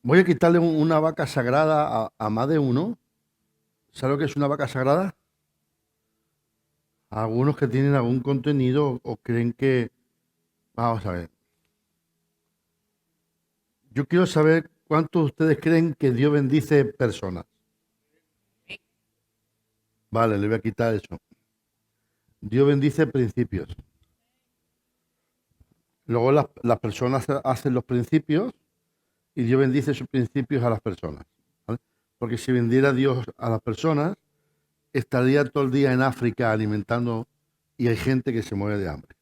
Voy a quitarle una vaca sagrada a más de uno. ¿Sabe lo que es una vaca sagrada? Algunos que tienen algún contenido o creen que... Vamos a ver. Yo quiero saber cuántos de ustedes creen que Dios bendice personas. Vale, le voy a quitar eso. Dios bendice principios. Luego las personas hacen los principios y Dios bendice sus principios a las personas. ¿Vale? Porque si vendiera Dios a las personas, estaría todo el día en África alimentando y hay gente que se muere de hambre.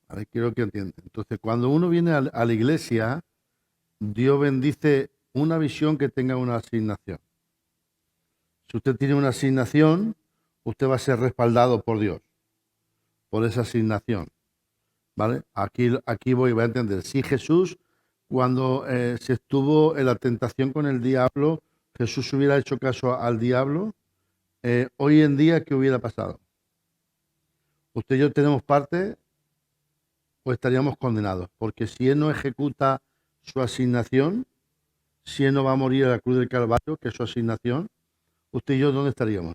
¿Vale? Quiero que entiendan. Entonces, cuando uno viene a la iglesia, Dios bendice una visión que tenga una asignación. Si usted tiene una asignación, usted va a ser respaldado por Dios, por esa asignación. ¿Vale? Aquí voy a entender. Si Jesús, cuando se estuvo en la tentación con el diablo, Jesús hubiera hecho caso al diablo, hoy en día, ¿qué hubiera pasado? Usted y yo tenemos parte o estaríamos condenados, porque si Él no ejecuta su asignación, si Él no va a morir a la cruz del Calvario, que es su asignación, usted y yo, ¿dónde estaríamos?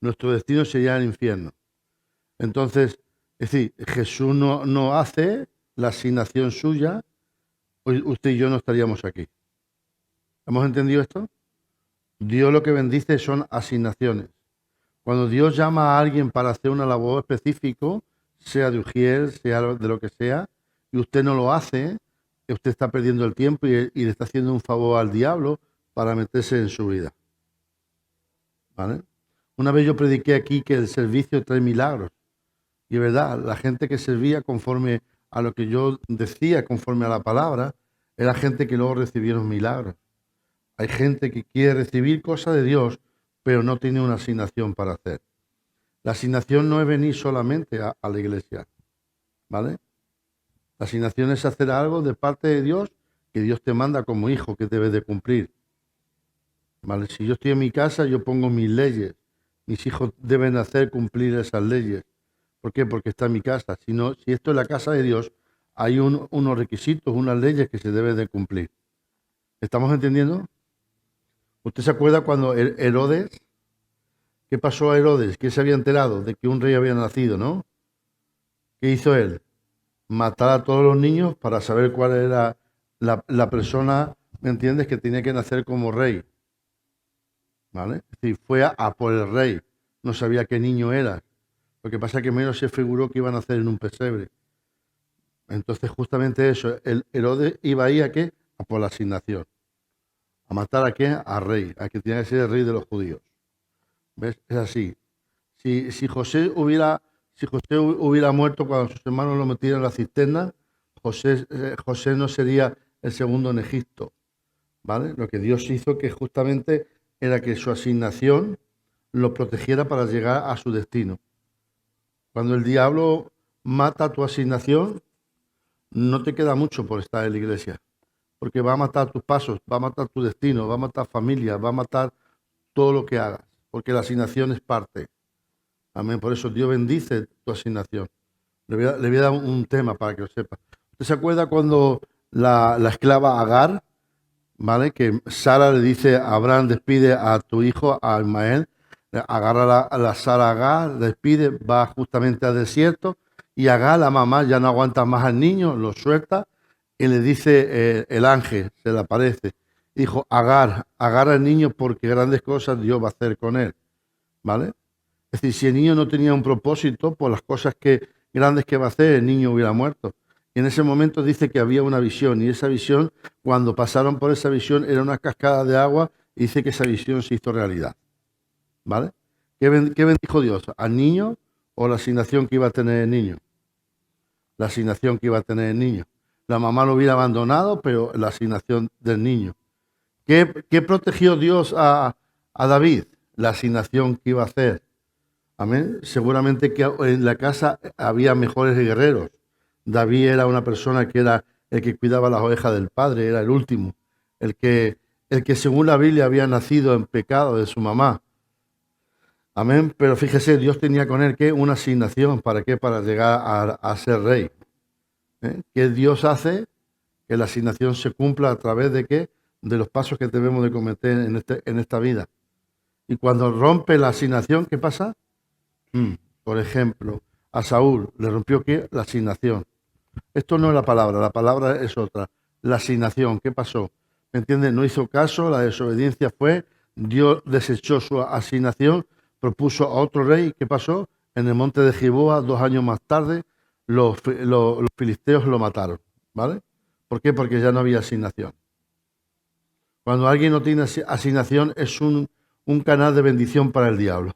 Nuestro destino sería el infierno. Entonces, es decir, Jesús no hace la asignación suya, usted y yo no estaríamos aquí. ¿Hemos entendido esto? Dios lo que bendice son asignaciones. Cuando Dios llama a alguien para hacer una labor específica, sea de ujier, sea de lo que sea, y usted no lo hace, usted está perdiendo el tiempo y le está haciendo un favor al diablo para meterse en su vida. ¿Vale? Una vez yo prediqué aquí que el servicio trae milagros. Y es verdad, la gente que servía conforme a lo que yo decía, conforme a la palabra, era gente que luego recibieron milagros. Hay gente que quiere recibir cosas de Dios, pero no tiene una asignación para hacer. La asignación no es venir solamente a la iglesia, ¿vale? La asignación es hacer algo de parte de Dios que Dios te manda como hijo que debes de cumplir, ¿vale? Si yo estoy en mi casa, yo pongo mis leyes. Mis hijos deben hacer cumplir esas leyes. ¿Por qué? Porque está en mi casa. Si esto es la casa de Dios, hay unos requisitos, unas leyes que se deben de cumplir. ¿Estamos entendiendo? ¿Usted se acuerda cuando Herodes, qué pasó a Herodes? Que se había enterado de que un rey había nacido, ¿no? ¿Qué hizo él? Matar a todos los niños para saber cuál era la persona, ¿me entiendes?, que tenía que nacer como rey. ¿Vale? Es decir, fue a por el rey. No sabía qué niño era. Lo que pasa es que menos se figuró que iba a nacer en un pesebre. Entonces, justamente eso, el Herodes iba ahí a qué? A por la asignación. ¿A matar a qué? A rey, a que tenía que ser el rey de los judíos. ¿Ves? Es así. Si José hubiera muerto cuando sus hermanos lo metieron en la cisterna, José no sería el segundo en Egipto. ¿Vale? Lo que Dios hizo que justamente era que su asignación lo protegiera para llegar a su destino. Cuando el diablo mata tu asignación, no te queda mucho por estar en la iglesia, porque va a matar tus pasos, va a matar tu destino, va a matar familia, va a matar todo lo que hagas, porque la asignación es parte. Amén. Por eso Dios bendice tu asignación. Le voy a dar un tema para que lo sepa. ¿Usted se acuerda cuando la esclava Agar, ¿vale? Que Sara le dice a Abraham, despide a tu hijo, a Ismael, agarra a la Sara Agar, despide, va justamente al desierto y Agar, la mamá, ya no aguanta más al niño, lo suelta y le dice el ángel, se le aparece, dijo, Agar, agarra al niño porque grandes cosas Dios va a hacer con él, ¿vale? Es decir, si el niño no tenía un propósito, por las cosas grandes que va a hacer, el niño hubiera muerto. Y en ese momento dice que había una visión, y esa visión, cuando pasaron por esa visión, era una cascada de agua, y dice que esa visión se hizo realidad. ¿Vale? ¿Qué bendijo Dios? ¿Al niño o la asignación que iba a tener el niño? La asignación que iba a tener el niño. La mamá lo hubiera abandonado, pero la asignación del niño. ¿Qué protegió Dios a David? La asignación que iba a hacer. Amén. Seguramente que en la casa había mejores guerreros. David era una persona que era el que cuidaba las ovejas del padre, era el último, el que según la Biblia había nacido en pecado de su mamá. Amén. Pero fíjese, Dios tenía con él, ¿qué? Una asignación. ¿Para qué? Para llegar a ser rey. ¿Qué Dios hace? Que la asignación se cumpla a través de qué? De los pasos que debemos de cometer en esta vida. Y cuando rompe la asignación, ¿qué pasa? Por ejemplo, a Saúl le rompió ¿qué? La asignación. Esto no es la palabra es otra. La asignación, ¿qué pasó? ¿Me entiendes? No hizo caso, la desobediencia fue, Dios desechó su asignación, propuso a otro rey, ¿qué pasó? En el monte de Giboa, 2 años más tarde, los filisteos lo mataron, ¿vale? ¿Por qué? Porque ya no había asignación. Cuando alguien no tiene asignación es un canal de bendición para el diablo,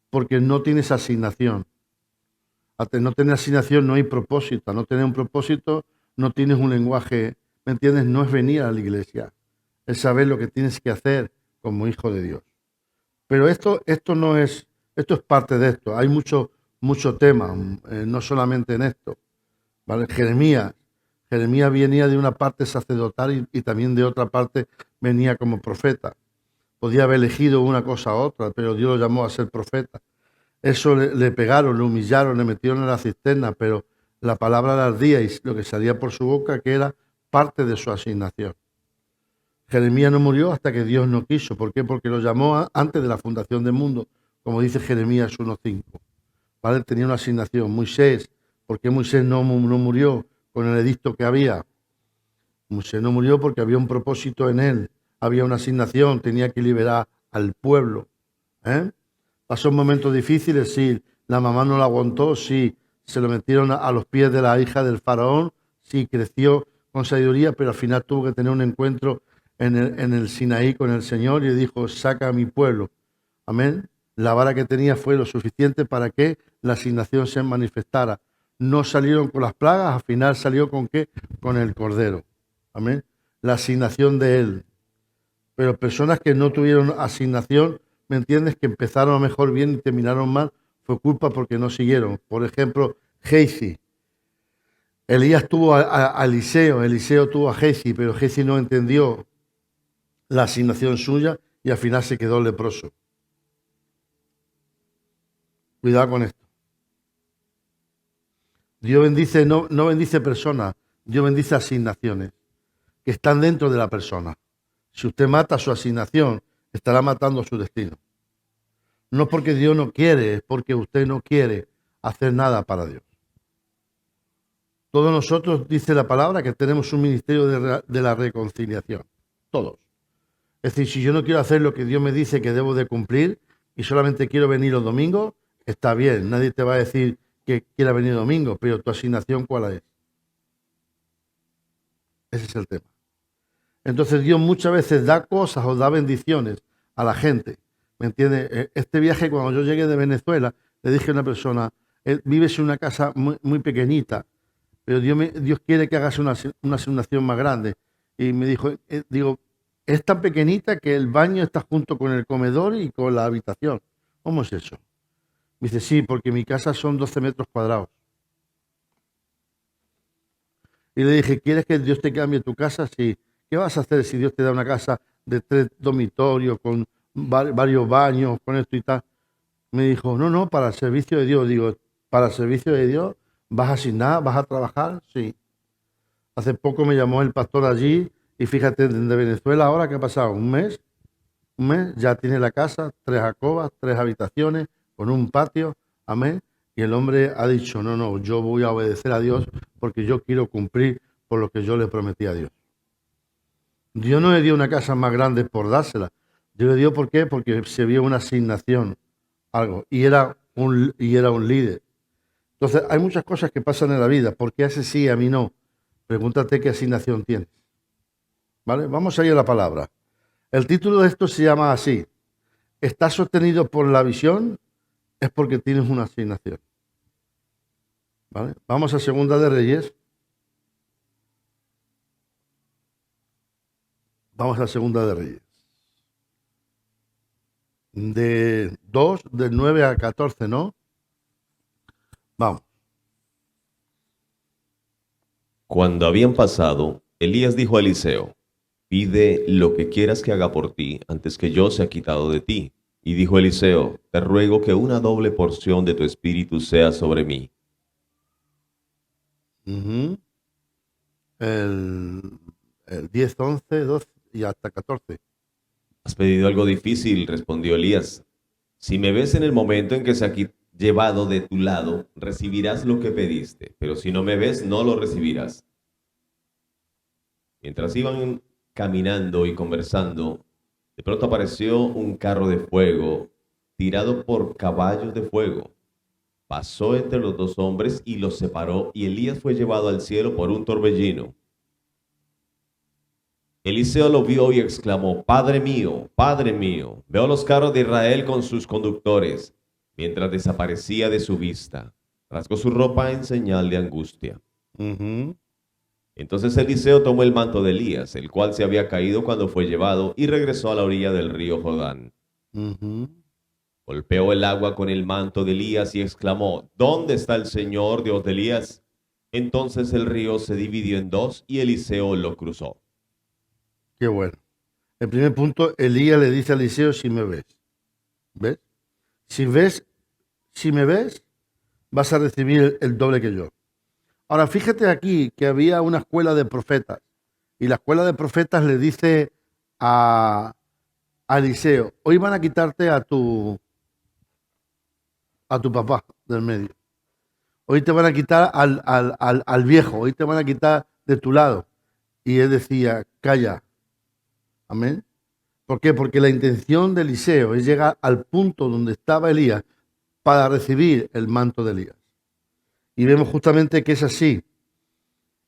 porque no tienes asignación. Al no tener asignación no hay propósito. Al no tener un propósito no tienes un lenguaje, ¿me entiendes? No es venir a la iglesia, es saber lo que tienes que hacer como hijo de Dios. Pero esto no es, esto es parte de esto. Hay mucho tema, no solamente en esto. ¿Vale? Jeremías venía de una parte sacerdotal y también de otra parte venía como profeta. Podía haber elegido una cosa u otra, pero Dios lo llamó a ser profeta. Eso le pegaron, le humillaron, le metieron en la cisterna, pero la palabra le ardía y lo que salía por su boca, que era parte de su asignación. Jeremías no murió hasta que Dios no quiso. ¿Por qué? Porque lo llamó antes de la fundación del mundo, como dice Jeremías 1:5. ¿Vale? Tenía una asignación. Moisés, ¿por qué Moisés no murió con el edicto que había? Moisés no murió porque había un propósito en él, había una asignación, tenía que liberar al pueblo. Pasó momentos difíciles, sí. La mamá no la aguantó, sí. Se lo metieron a los pies de la hija del faraón, sí. Creció con sabiduría, pero al final tuvo que tener un encuentro en el Sinaí con el Señor y dijo, saca a mi pueblo. Amén. La vara que tenía fue lo suficiente para que la asignación se manifestara. No salieron con las plagas, al final salió con qué? Con el Cordero. Amén. La asignación de él. Pero personas que no tuvieron asignación, ¿me entiendes? Que empezaron a mejor bien y terminaron mal, fue culpa porque no siguieron. Por ejemplo, Géisi. Elías tuvo a Eliseo, Eliseo tuvo a Géisi, pero Géisi no entendió la asignación suya y al final se quedó leproso. Cuidado con esto. Dios bendice, no bendice personas, Dios bendice asignaciones que están dentro de la persona. Si usted mata su asignación, estará matando su destino. No porque Dios no quiere, es porque usted no quiere hacer nada para Dios. Todos nosotros, dice la palabra, que tenemos un ministerio de la reconciliación. Todos. Es decir, si yo no quiero hacer lo que Dios me dice que debo de cumplir y solamente quiero venir los domingos, está bien. Nadie te va a decir que quiera venir domingo, pero tu asignación, ¿cuál es? Ese es el tema. Entonces Dios muchas veces da cosas o da bendiciones a la gente. ¿Me entiendes? Este viaje, cuando yo llegué de Venezuela, le dije a una persona, vives en una casa muy pequeñita, pero Dios quiere que hagas una asignación más grande. Y me dijo, digo, es tan pequeñita que el baño está junto con el comedor y con la habitación. ¿Cómo es eso? Me dice, sí, porque mi casa son 12 metros cuadrados. Y le dije, ¿quieres que Dios te cambie tu casa? Sí. ¿Qué vas a hacer si Dios te da una casa de 3 dormitorios, con varios baños, con esto y tal? Me dijo, no, para el servicio de Dios. Digo, ¿para el servicio de Dios vas a asignar, vas a trabajar? Sí. Hace poco me llamó el pastor allí y fíjate, de Venezuela ahora, ¿qué ha pasado? Un mes, ya tiene la casa, 3 alcobas, 3 habitaciones, con un patio, amén. Y el hombre ha dicho, no, yo voy a obedecer a Dios porque yo quiero cumplir por lo que yo le prometí a Dios. Dios no le dio una casa más grande por dársela. Dios le dio, ¿por qué? Porque se vio una asignación, algo, y era un líder. Entonces, hay muchas cosas que pasan en la vida. ¿Por qué hace sí, a mí no? Pregúntate qué asignación tienes. ¿Vale? Vamos a ir a la palabra. El título de esto se llama así. ¿Estás sostenido por la visión? Es porque tienes una asignación. ¿Vale? Vamos a Segunda de Reyes. Vamos a Segunda de Reyes. De 2, del 9 al 14, ¿no? Vamos. Cuando habían pasado, Elías dijo a Eliseo, pide lo que quieras que haga por ti antes que yo sea quitado de ti. Y dijo Eliseo, te ruego que una doble porción de tu espíritu sea sobre mí. Ujú. El, el 10, 11, 12 y hasta 14. Has pedido algo difícil, respondió Elías. Si me ves en el momento en que se ha llevado de tu lado, recibirás lo que pediste, pero si no me ves, no lo recibirás. Mientras iban caminando y conversando, de pronto apareció un carro de fuego tirado por caballos de fuego. Pasó entre los dos hombres y los separó, y Elías fue llevado al cielo por un torbellino. Eliseo lo vio y exclamó, Padre mío, veo los carros de Israel con sus conductores, mientras desaparecía de su vista. Rasgó su ropa en señal de angustia. Ujú. Entonces Eliseo tomó el manto de Elías, el cual se había caído cuando fue llevado, y regresó a la orilla del río Jordán. Ujú. Golpeó el agua con el manto de Elías y exclamó, ¿dónde está el Señor Dios de Elías? Entonces el río se dividió en dos y Eliseo lo cruzó. Qué bueno. El primer punto, Elías le dice a Eliseo, si me ves. ¿Ves? Si me ves, vas a recibir el doble que yo. Ahora, fíjate aquí que había una escuela de profetas. Y la escuela de profetas le dice a Eliseo, hoy van a quitarte a tu papá del medio. Hoy te van a quitar al viejo, hoy te van a quitar de tu lado. Y él decía, calla. Amén. ¿Por qué? Porque la intención de Eliseo es llegar al punto donde estaba Elías para recibir el manto de Elías. Y vemos justamente que es así.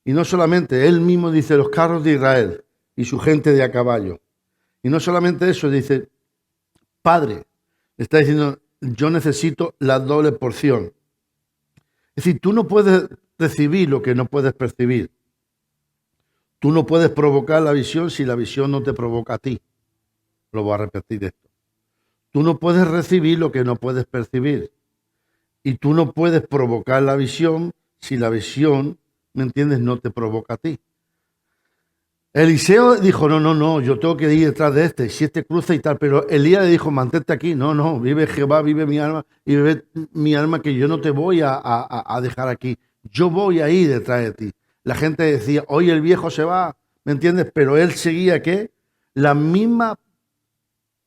Y no solamente, él mismo dice los carros de Israel y su gente de a caballo. Y no solamente eso, dice, Padre, está diciendo, yo necesito la doble porción. Es decir, tú no puedes recibir lo que no puedes percibir. Tú no puedes provocar la visión si la visión no te provoca a ti. Lo voy a repetir esto. Tú no puedes recibir lo que no puedes percibir. Y tú no puedes provocar la visión si la visión, ¿me entiendes?, no te provoca a ti. Eliseo dijo, no, yo tengo que ir detrás de este, si este cruza y tal, pero Elías le dijo, mantente aquí, no, vive Jehová, vive mi alma, y vive mi alma que yo no te voy a dejar aquí, yo voy a ir detrás de ti. La gente decía, hoy el viejo se va, ¿me entiendes? Pero él seguía, ¿qué? La misma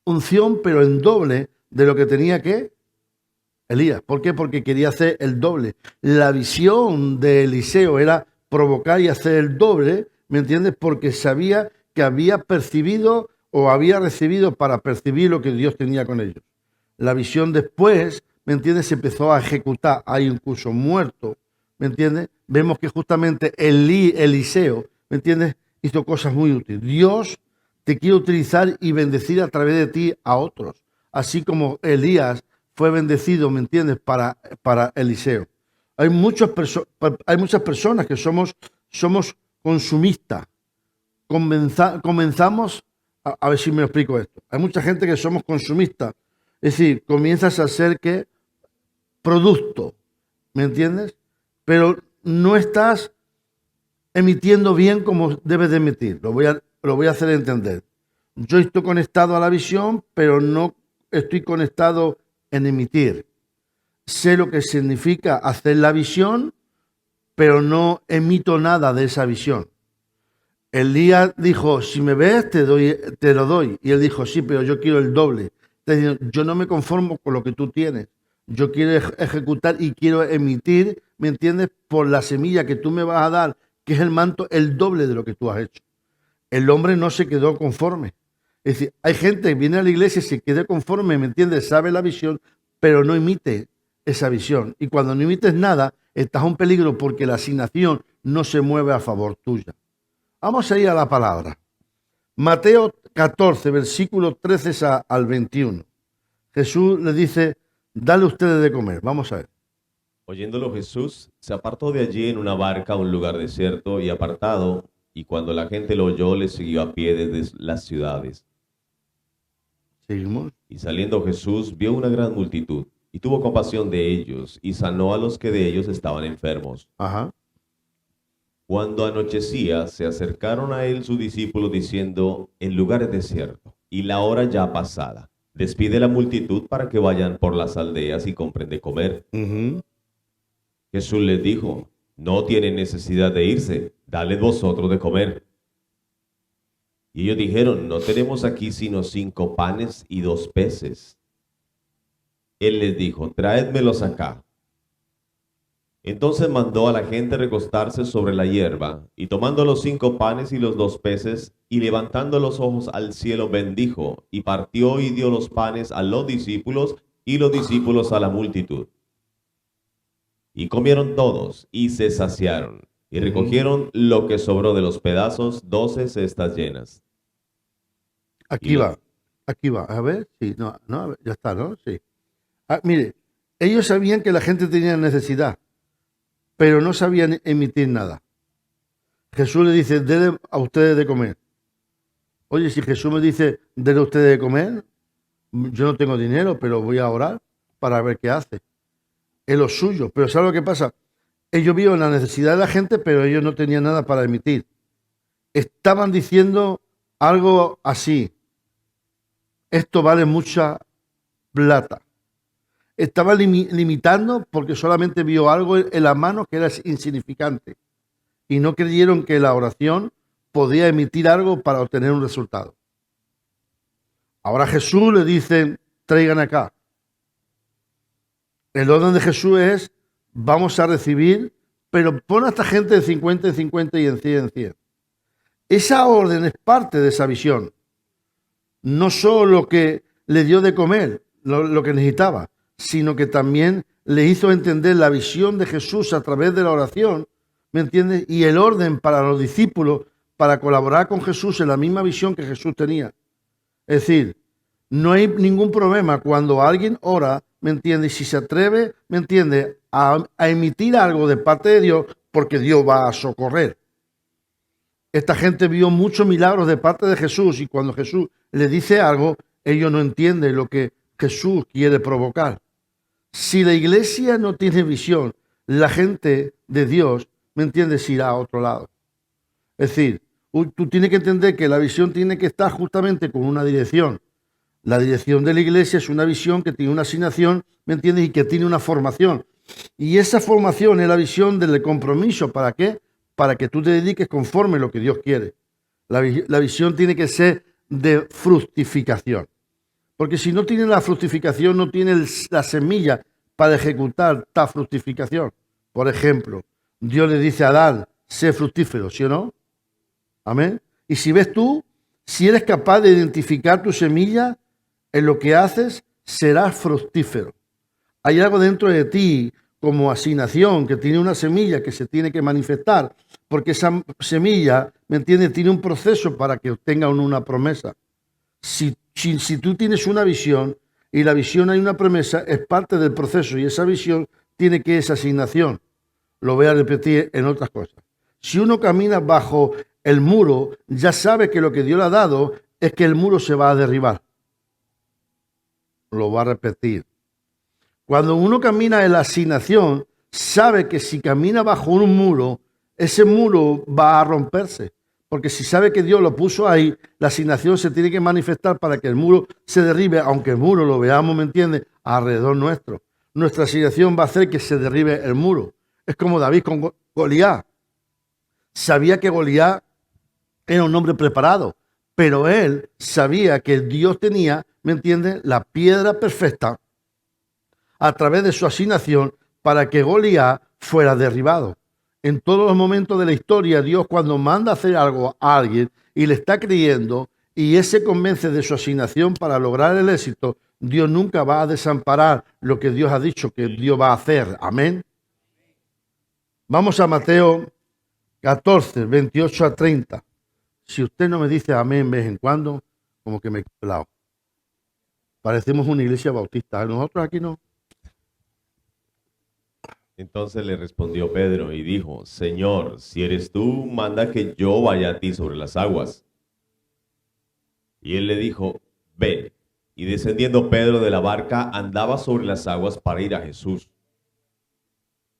unción, pero en doble de lo que tenía que Elías. ¿Por qué? Porque quería hacer el doble. La visión de Eliseo era provocar y hacer el doble, ¿me entiendes? Porque sabía que había percibido o había recibido para percibir lo que Dios tenía con ellos. La visión después, ¿me entiendes? Se empezó a ejecutar. Hay incluso muerto, ¿me entiendes? Vemos que justamente Eliseo, ¿me entiendes? Hizo cosas muy útiles. Dios te quiere utilizar y bendecir a través de ti a otros. Así como Elías fue bendecido, ¿me entiendes?, para Eliseo. Hay muchas personas que somos consumistas. Comenzamos, a ver si me explico esto. Hay mucha gente que somos consumistas. Es decir, comienzas a hacer que producto, ¿me entiendes? Pero no estás emitiendo bien como debes de emitir. Lo voy a hacer entender. Yo estoy conectado a la visión, pero no estoy conectado en emitir. Sé lo que significa hacer la visión, pero no emito nada de esa visión. Elías dijo, si me ves, te lo doy. Y él dijo, sí, pero yo quiero el doble. Entonces, yo no me conformo con lo que tú tienes. Yo quiero ejecutar y quiero emitir, ¿me entiendes?, por la semilla que tú me vas a dar, que es el manto, el doble de lo que tú has hecho. El hombre no se quedó conforme. Es decir, hay gente que viene a la iglesia y se queda conforme, ¿me entiendes?, sabe la visión, pero no emite esa visión. Y cuando no emites nada, estás en peligro porque la asignación no se mueve a favor tuya. Vamos a ir a la palabra. Mateo 14, versículo 13 al 21. Jesús le dice, dale ustedes de comer. Vamos a ver. Oyéndolo Jesús, se apartó de allí en una barca a un lugar desierto y apartado, y cuando la gente lo oyó, le siguió a pie desde las ciudades. Seguimos. Y saliendo Jesús, vio una gran multitud, y tuvo compasión de ellos, y sanó a los que de ellos estaban enfermos. Ajá. Cuando anochecía, se acercaron a él sus discípulos diciendo, el lugar es desierto, y la hora ya pasada. despide la multitud para que vayan por las aldeas y compren de comer. Ujú. Jesús les dijo, no tienen necesidad de irse, dadles vosotros de comer. Y ellos dijeron, no tenemos aquí sino 5 panes y 2 peces. Él les dijo, traédmelos acá. Entonces mandó a la gente recostarse sobre la hierba, y tomando los 5 panes y los 2 peces, y levantando los ojos al cielo, bendijo, y partió y dio los panes a los discípulos, y los discípulos a la multitud. Y comieron todos, y se saciaron, y recogieron lo que sobró de los pedazos, 12 cestas llenas. Aquí Y va, aquí va. A ver, sí, no, no, a ver, ya está, ¿no? Sí. Ah, mire, ellos sabían que la gente tenía necesidad, pero no sabían emitir nada. Jesús le dice, denle a ustedes de comer. Oye, si Jesús me dice, denle a ustedes de comer, yo no tengo dinero, pero voy a orar para ver qué hace. Es lo suyo. Pero ¿sabes lo que pasa? Ellos vieron la necesidad de la gente, pero ellos no tenían nada para emitir. Estaban diciendo algo así. Esto vale mucha plata. Estaba limitando porque solamente vio algo en las manos que era insignificante. Y no creyeron que la oración podía emitir algo para obtener un resultado. Ahora Jesús le dice, traigan acá. El orden de Jesús es, vamos a recibir, pero pon a esta gente en 50 en 50 y en 100 en 100. Esa orden es parte de esa visión. No solo lo que le dio de comer, lo que necesitaba, sino que también le hizo entender la visión de Jesús a través de la oración, ¿me entiendes? Y el orden para los discípulos, para colaborar con Jesús en la misma visión que Jesús tenía. Es decir, no hay ningún problema cuando alguien ora, ¿me entiendes? Si se atreve, ¿me entiendes? A emitir algo de parte de Dios, porque Dios va a socorrer. Esta gente vio muchos milagros de parte de Jesús y cuando Jesús le dice algo, ellos no entienden lo que Jesús quiere provocar. Si la iglesia no tiene visión, la gente de Dios, ¿me entiendes?, irá a otro lado. Es decir, tú tienes que entender que la visión tiene que estar justamente con una dirección. La dirección de la iglesia es una visión que tiene una asignación, ¿me entiendes?, y que tiene una formación. Y esa formación es la visión del compromiso. ¿Para qué? Para que tú te dediques conforme a lo que Dios quiere. La visión tiene que ser de fructificación. Porque si no tiene la fructificación, no tiene la semilla para ejecutar tal fructificación. Por ejemplo, Dios le dice a Adán, sé fructífero, ¿sí o no? Amén. Y si ves tú, si eres capaz de identificar tu semilla, en lo que haces, serás fructífero. Hay algo dentro de ti como asignación que tiene una semilla que se tiene que manifestar, porque esa semilla, ¿me entiendes?, tiene un proceso para que obtenga una promesa. Si tú tienes una visión y la visión hay una promesa, es parte del proceso y esa visión tiene que esa asignación. Lo voy a repetir en otras cosas. Si uno camina bajo el muro, ya sabe que lo que Dios le ha dado es que el muro se va a derribar. Lo va a repetir. Cuando uno camina en la asignación, sabe que si camina bajo un muro, ese muro va a romperse. Porque si sabe que Dios lo puso ahí, la asignación se tiene que manifestar para que el muro se derribe, aunque el muro lo veamos, ¿me entiendes?, alrededor nuestro. Nuestra asignación va a hacer que se derribe el muro. Es como David con Goliat. Sabía que Goliat era un hombre preparado, pero él sabía que Dios tenía, ¿me entiendes?, la piedra perfecta a través de su asignación para que Goliat fuera derribado. En todos los momentos de la historia, Dios cuando manda hacer algo a alguien y le está creyendo y él se convence de su asignación para lograr el éxito, Dios nunca va a desamparar lo que Dios ha dicho que Dios va a hacer. Amén. Vamos a Mateo 14, 28 a 30. Si usted no me dice amén de vez en cuando, como que me quedo helado. Parecemos una iglesia bautista. Nosotros aquí no. Entonces le respondió Pedro y dijo, Señor, si eres tú, manda que yo vaya a ti sobre las aguas. Y él le dijo, ven. Y descendiendo Pedro de la barca, andaba sobre las aguas para ir a Jesús.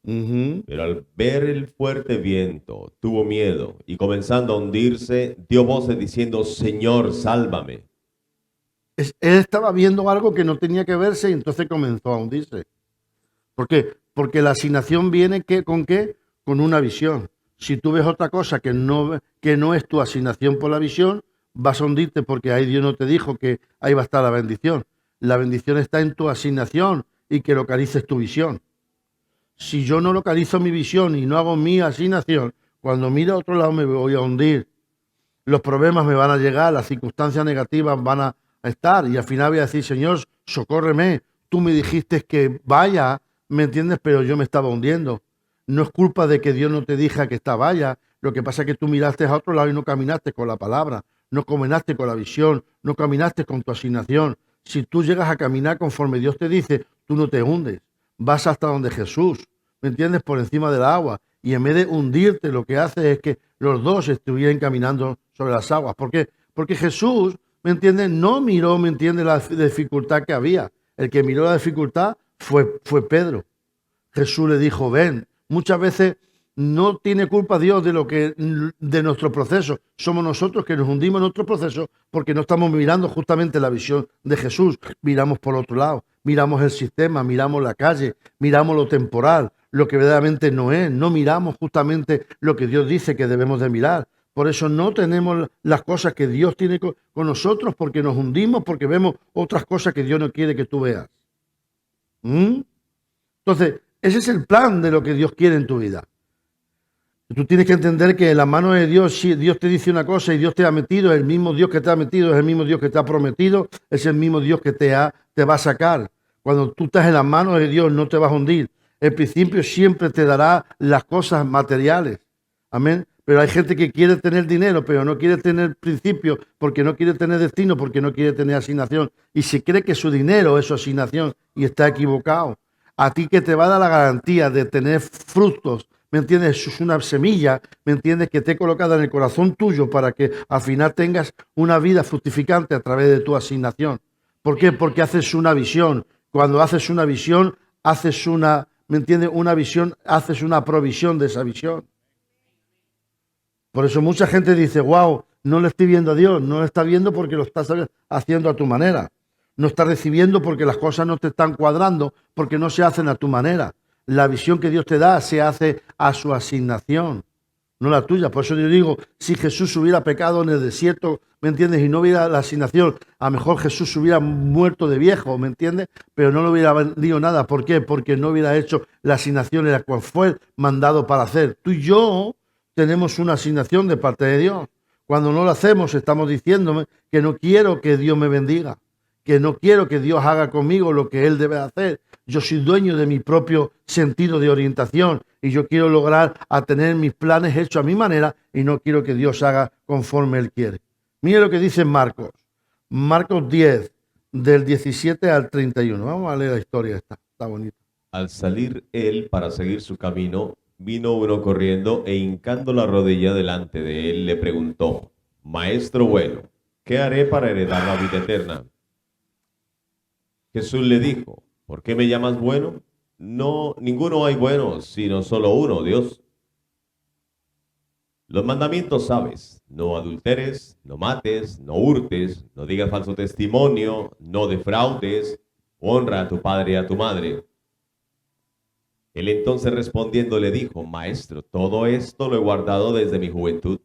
Pero al ver el fuerte viento, tuvo miedo y comenzando a hundirse, dio voces diciendo, Señor, sálvame. Él estaba viendo algo que no tenía que verse y entonces comenzó a hundirse. ¿Por qué? Porque la asignación viene ¿con qué? Con una visión. Si tú ves otra cosa que no es tu asignación por la visión, vas a hundirte porque ahí Dios no te dijo que ahí va a estar la bendición. La bendición está en tu asignación y que localices tu visión. Si yo no localizo mi visión y no hago mi asignación, cuando mire a otro lado me voy a hundir. Los problemas me van a llegar, las circunstancias negativas van a estar y al final voy a decir, Señor, socórreme. Tú me dijiste que vaya, ¿me entiendes? Pero yo me estaba hundiendo. No es culpa de que Dios no te diga que está vaya. Lo que pasa es que tú miraste a otro lado y no caminaste con la palabra, no caminaste con la visión, no caminaste con tu asignación. Si tú llegas a caminar conforme Dios te dice, tú no te hundes. Vas hasta donde Jesús, ¿me entiendes? Por encima del agua. Y en vez de hundirte, lo que hace es que los dos estuvieran caminando sobre las aguas. ¿Por qué? Porque Jesús, ¿me entiendes? No miró, ¿me entiendes? La dificultad que había. El que miró la dificultad fue Pedro. Jesús le dijo, ven. Muchas veces no tiene culpa Dios de nuestro proceso. Somos nosotros que nos hundimos en nuestro proceso porque no estamos mirando justamente la visión de Jesús. Miramos por otro lado, miramos el sistema, miramos la calle, miramos lo temporal, lo que verdaderamente no es. No miramos justamente lo que Dios dice que debemos de mirar. Por eso no tenemos las cosas que Dios tiene con nosotros porque nos hundimos, porque vemos otras cosas que Dios no quiere que tú veas. Entonces, ese es el plan de lo que Dios quiere en tu vida. Tú tienes que entender que en la mano de Dios, si Dios te dice una cosa y Dios te ha metido, es el mismo Dios que te ha metido, es el mismo Dios que te ha prometido, es el mismo Dios que te va a sacar. Cuando tú estás en las manos de Dios, no te vas a hundir. El principio siempre te dará las cosas materiales. Amén. Pero hay gente que quiere tener dinero, pero no quiere tener principio, porque no quiere tener destino, porque no quiere tener asignación. Y se cree que su dinero es su asignación y está equivocado. A ti que te va a dar la garantía de tener frutos, ¿me entiendes? Es una semilla, ¿me entiendes? Que te he colocado en el corazón tuyo para que al final tengas una vida fructificante a través de tu asignación. ¿Por qué? Porque haces una visión. Cuando haces una visión, haces una, ¿me entiendes? Una visión, haces una provisión de esa visión. Por eso mucha gente dice, wow, no le estoy viendo a Dios. No lo está viendo porque lo estás haciendo a tu manera. No estás recibiendo porque las cosas no te están cuadrando, porque no se hacen a tu manera. La visión que Dios te da se hace a su asignación, no la tuya. Por eso yo digo, si Jesús hubiera pecado en el desierto, ¿me entiendes? Y no hubiera la asignación, a lo mejor Jesús hubiera muerto de viejo, ¿me entiendes? Pero no le hubiera vendido nada. ¿Por qué? Porque no hubiera hecho la asignación en la cual fue mandado para hacer. Tú y yo tenemos una asignación de parte de Dios. Cuando no lo hacemos, estamos diciéndome que no quiero que Dios me bendiga, que no quiero que Dios haga conmigo lo que Él debe hacer. Yo soy dueño de mi propio sentido de orientación y yo quiero lograr a tener mis planes hechos a mi manera y no quiero que Dios haga conforme Él quiere. Mire lo que dice Marcos. Marcos 10, del 17 al 31. Vamos a leer la historia esta. Está bonita. Al salir él para seguir su camino, vino uno corriendo e hincando la rodilla delante de él, le preguntó, Maestro bueno, ¿qué haré para heredar la vida eterna? Jesús le dijo, ¿por qué me llamas bueno? No, ninguno hay bueno, sino solo uno, Dios. Los mandamientos sabes, no adulteres, no mates, no hurtes, no digas falso testimonio, no defraudes, honra a tu padre y a tu madre. Él entonces respondiendo le dijo, Maestro, todo esto lo he guardado desde mi juventud.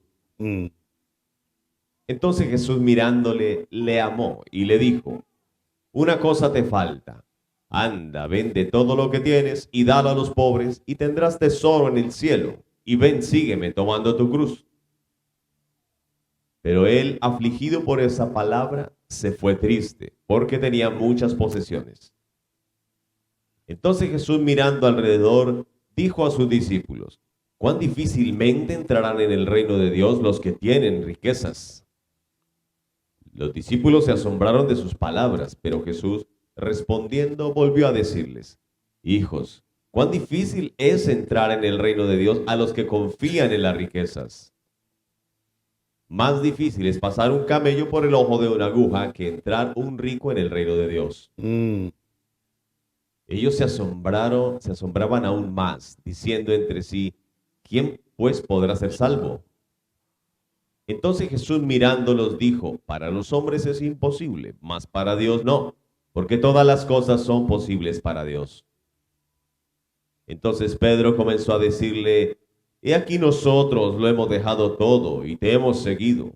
Entonces Jesús mirándole, le amó y le dijo, una cosa te falta. Anda, vende todo lo que tienes y dalo a los pobres y tendrás tesoro en el cielo. Y ven, sígueme tomando tu cruz. Pero él, afligido por esa palabra, se fue triste, porque tenía muchas posesiones. Entonces Jesús, mirando alrededor, dijo a sus discípulos, cuán difícilmente entrarán en el reino de Dios los que tienen riquezas. Los discípulos se asombraron de sus palabras, pero Jesús, respondiendo, volvió a decirles, hijos, cuán difícil es entrar en el reino de Dios a los que confían en las riquezas. Más difícil es pasar un camello por el ojo de una aguja que entrar un rico en el reino de Dios. Ellos se asombraban aún más, diciendo entre sí, ¿quién pues podrá ser salvo? Entonces Jesús mirándolos dijo, para los hombres es imposible, mas para Dios no, porque todas las cosas son posibles para Dios. Entonces Pedro comenzó a decirle, he aquí nosotros lo hemos dejado todo y te hemos seguido.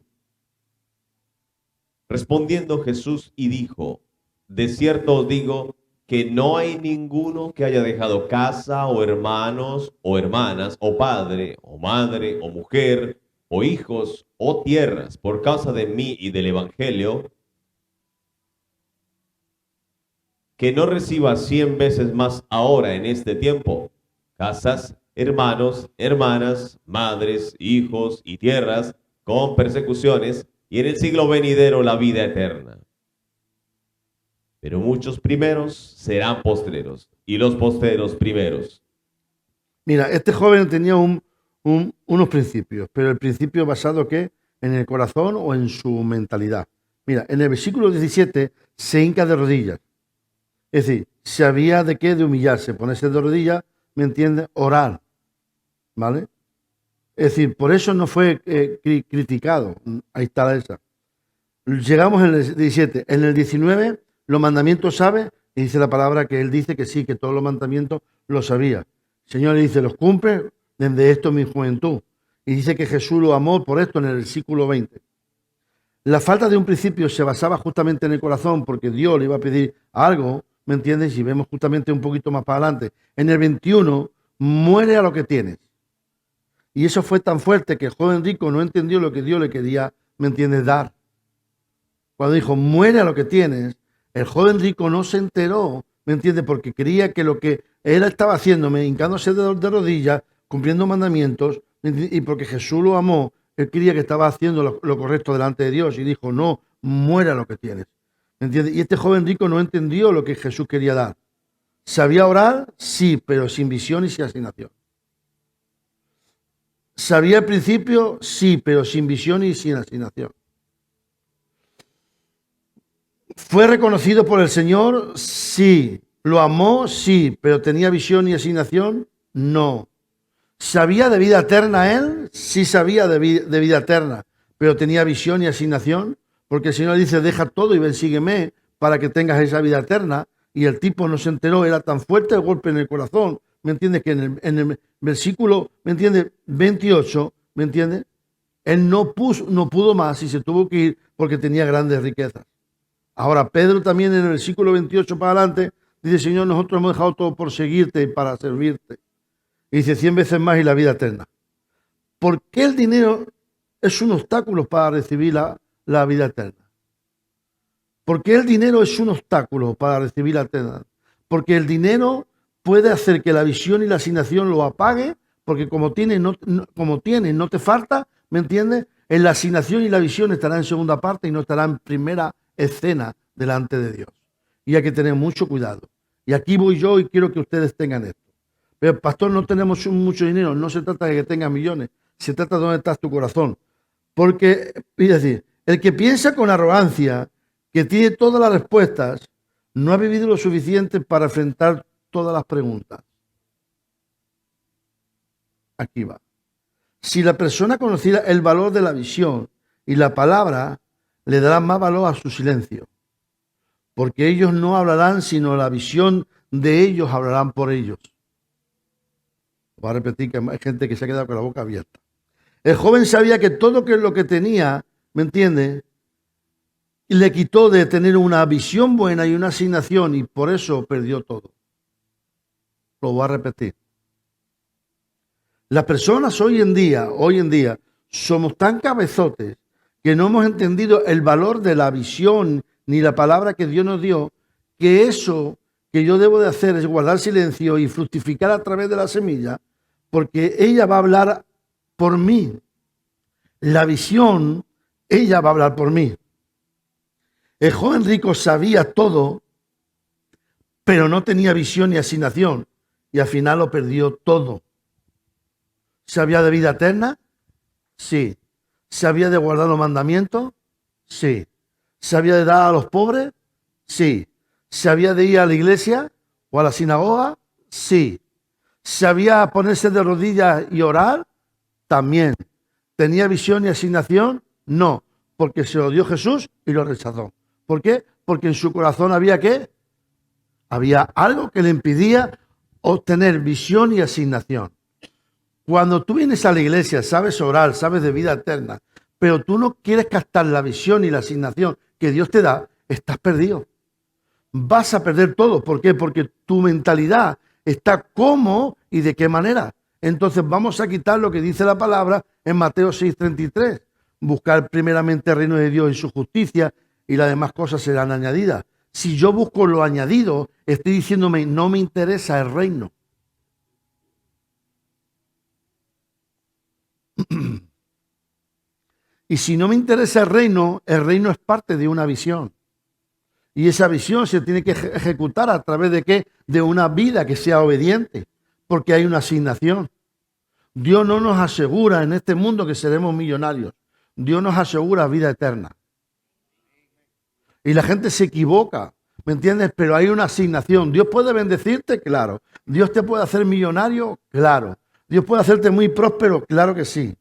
Respondiendo Jesús y dijo, de cierto os digo que no hay ninguno que haya dejado casa o hermanos o hermanas o padre o madre o mujer o hijos o tierras por causa de mí y del evangelio, que no reciba 100 veces más ahora en este tiempo, casas, hermanos, hermanas, madres, hijos y tierras, con persecuciones, y en el siglo venidero la vida eterna. Pero muchos primeros serán postreros, y los postreros primeros. Mira, este joven tenía unos principios, pero el principio basado ¿qué? En el corazón o en su mentalidad. Mira, en el versículo 17 se hinca de rodillas. Es decir, se había de qué, de humillarse, ponerse de rodillas, ¿me entiendes? Orar, ¿vale? Es decir, por eso no fue criticado. Ahí está esa. Llegamos en el 17. En el 19, los mandamientos sabe, y dice la palabra que él dice que sí, que todos los mandamientos los sabía. El Señor le dice, los cumple desde esto mi juventud. Y dice que Jesús lo amó por esto en el versículo 20. La falta de un principio se basaba justamente en el corazón, porque Dios le iba a pedir algo, ¿me entiendes? Y vemos justamente un poquito más para adelante. En el 21, muere a lo que tienes. Y eso fue tan fuerte que el joven rico no entendió lo que Dios le quería, ¿me entiendes?, dar. Cuando dijo, muere a lo que tienes, el joven rico no se enteró, ¿me entiendes? Porque creía que lo que él estaba haciendo, hincándose de rodillas, cumpliendo mandamientos, y porque Jesús lo amó, él creía que estaba haciendo lo correcto delante de Dios y dijo, no, muera lo que tienes. ¿Me entiendes? Y este joven rico no entendió lo que Jesús quería dar. ¿Sabía orar? Sí, pero sin visión y sin asignación. ¿Sabía el principio? Sí, pero sin visión y sin asignación. ¿Fue reconocido por el Señor? Sí. ¿Lo amó? Sí, pero ¿tenía visión y asignación? No. ¿Sabía de vida eterna él? Sí sabía de vida eterna, pero ¿tenía visión y asignación? Porque el Señor dice, deja todo y ven, sígueme para que tengas esa vida eterna. Y el tipo no se enteró, era tan fuerte el golpe en el corazón, ¿me entiendes? Que en el versículo, ¿me entiendes? 28, ¿me entiendes? Él no pudo más y se tuvo que ir porque tenía grandes riquezas. Ahora, Pedro también en el versículo 28 para adelante dice, Señor, nosotros hemos dejado todo por seguirte y para servirte. Y dice 100 veces más y la vida eterna. ¿Por qué el dinero es un obstáculo para recibir la vida eterna? ¿Por qué el dinero es un obstáculo para recibir la eterna? Porque el dinero puede hacer que la visión y la asignación lo apague, porque como tienes, no te falta, ¿me entiendes? En la asignación y la visión estará en segunda parte y no estará en primera escena delante de Dios. Y hay que tener mucho cuidado. Y aquí voy yo y quiero que ustedes tengan esto. Pero, pastor, no tenemos mucho dinero. No se trata de que tengas millones. Se trata de dónde está tu corazón. Porque, es decir, el que piensa con arrogancia, que tiene todas las respuestas, no ha vivido lo suficiente para enfrentar todas las preguntas. Aquí va. Si la persona conociera el valor de la visión y la palabra, le dará más valor a su silencio. Porque ellos no hablarán, sino la visión de ellos hablarán por ellos. Voy a repetir que hay gente que se ha quedado con la boca abierta. El joven sabía que todo lo que tenía, ¿me entiende? Le quitó de tener una visión buena y una asignación y por eso perdió todo. Lo voy a repetir. Las personas hoy en día, somos tan cabezotes que no hemos entendido el valor de la visión ni la palabra que Dios nos dio, que eso que yo debo de hacer es guardar silencio y fructificar a través de la semilla, porque ella va a hablar por mí. La visión, ella va a hablar por mí. El joven rico sabía todo, pero no tenía visión ni asignación, y al final lo perdió todo. ¿Sabía de vida eterna? Sí. ¿Sabía de guardar los mandamientos? Sí. ¿Sabía de dar a los pobres? Sí. ¿Sabía de ir a la iglesia o a la sinagoga? Sí. ¿Sabía ponerse de rodillas y orar? También. ¿Tenía visión y asignación? No, porque se lo dio Jesús y lo rechazó. ¿Por qué? Porque en su corazón había ¿qué? Había algo que le impedía obtener visión y asignación. Cuando tú vienes a la iglesia, sabes orar, sabes de vida eterna, pero tú no quieres captar la visión y la asignación que Dios te da, estás perdido. Vas a perder todo. ¿Por qué? Porque tu mentalidad está cómo y de qué manera. Entonces vamos a quitar lo que dice la palabra en Mateo 6:33. Buscar primeramente el reino de Dios y su justicia y las demás cosas serán añadidas. Si yo busco lo añadido, estoy diciéndome, no me interesa el reino. Y si no me interesa el reino es parte de una visión. Y esa visión se tiene que ejecutar a través de ¿qué? De una vida que sea obediente, porque hay una asignación. Dios no nos asegura en este mundo que seremos millonarios. Dios nos asegura vida eterna. Y la gente se equivoca, ¿me entiendes? Pero hay una asignación. Dios puede bendecirte, claro. Dios te puede hacer millonario, claro. Dios puede hacerte muy próspero, claro que sí.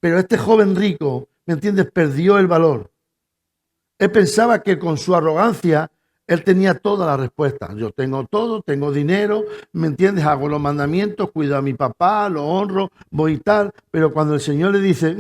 Pero este joven rico, ¿me entiendes? Perdió el valor. Él pensaba que con su arrogancia él tenía toda la respuesta. Yo tengo todo, tengo dinero, ¿me entiendes? Hago los mandamientos, cuido a mi papá, lo honro, voy y tal. Pero cuando el Señor le dice,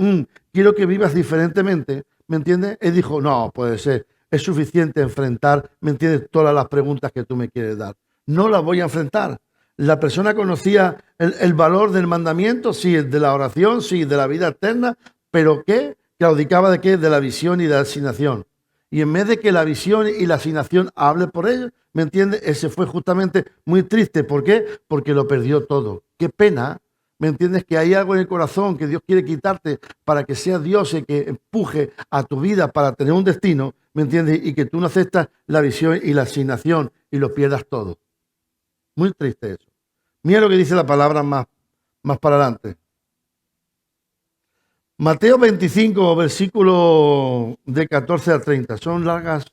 quiero que vivas diferentemente, ¿me entiendes? Él dijo, no, puede ser. Es suficiente enfrentar, ¿me entiendes? Todas las preguntas que tú me quieres dar. No las voy a enfrentar. La persona conocía el valor del mandamiento, sí, de la oración, sí, de la vida eterna, pero ¿qué? Claudicaba de qué? De la visión y de la asignación. Y en vez de que la visión y la asignación hable por ellos, ¿me entiendes? Él se fue justamente muy triste. ¿Por qué? Porque lo perdió todo. Qué pena, ¿me entiendes? Que hay algo en el corazón que Dios quiere quitarte para que sea Dios el que empuje a tu vida para tener un destino, ¿me entiendes? Y que tú no aceptas la visión y la asignación y lo pierdas todo. Muy triste eso. Mira lo que dice la palabra más para adelante. Mateo 25, versículo de 14 a 30. Son largas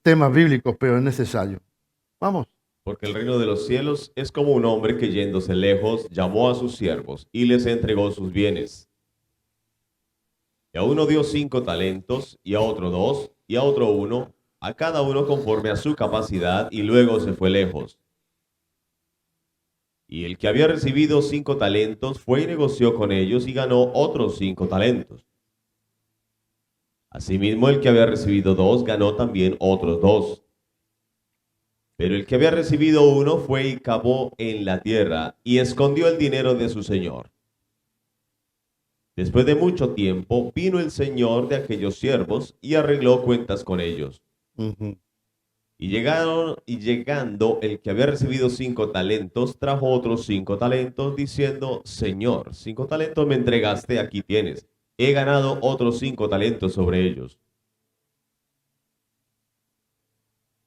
temas bíblicos, pero es necesario. Vamos. Porque el reino de los cielos es como un hombre que yéndose lejos llamó a sus siervos y les entregó sus bienes. Y a uno dio 5 talentos, y a otro 2, y a otro 1, a cada uno conforme a su capacidad, y luego se fue lejos. Y el que había recibido 5 talentos fue y negoció con ellos y ganó otros 5 talentos. Asimismo, el que había recibido 2 ganó también otros 2. Pero el que había recibido 1 fue y cavó en la tierra y escondió el dinero de su señor. Después de mucho tiempo vino el señor de aquellos siervos y arregló cuentas con ellos. Y llegando el que había recibido 5 talentos, trajo otros 5 talentos, diciendo, Señor, 5 talentos me entregaste, aquí tienes. He ganado otros 5 talentos sobre ellos.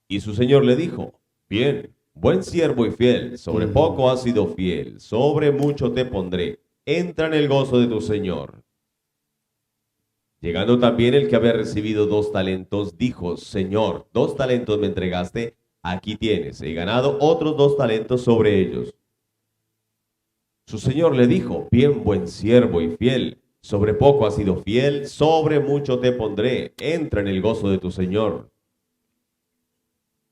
Y su señor le dijo, bien, buen siervo y fiel, sobre poco has sido fiel, sobre mucho te pondré. Entra en el gozo de tu señor. Llegando también el que había recibido 2 talentos, dijo, Señor, 2 talentos me entregaste, aquí tienes, he ganado otros 2 talentos sobre ellos. Su señor le dijo, bien buen siervo y fiel, sobre poco has sido fiel, sobre mucho te pondré, entra en el gozo de tu señor.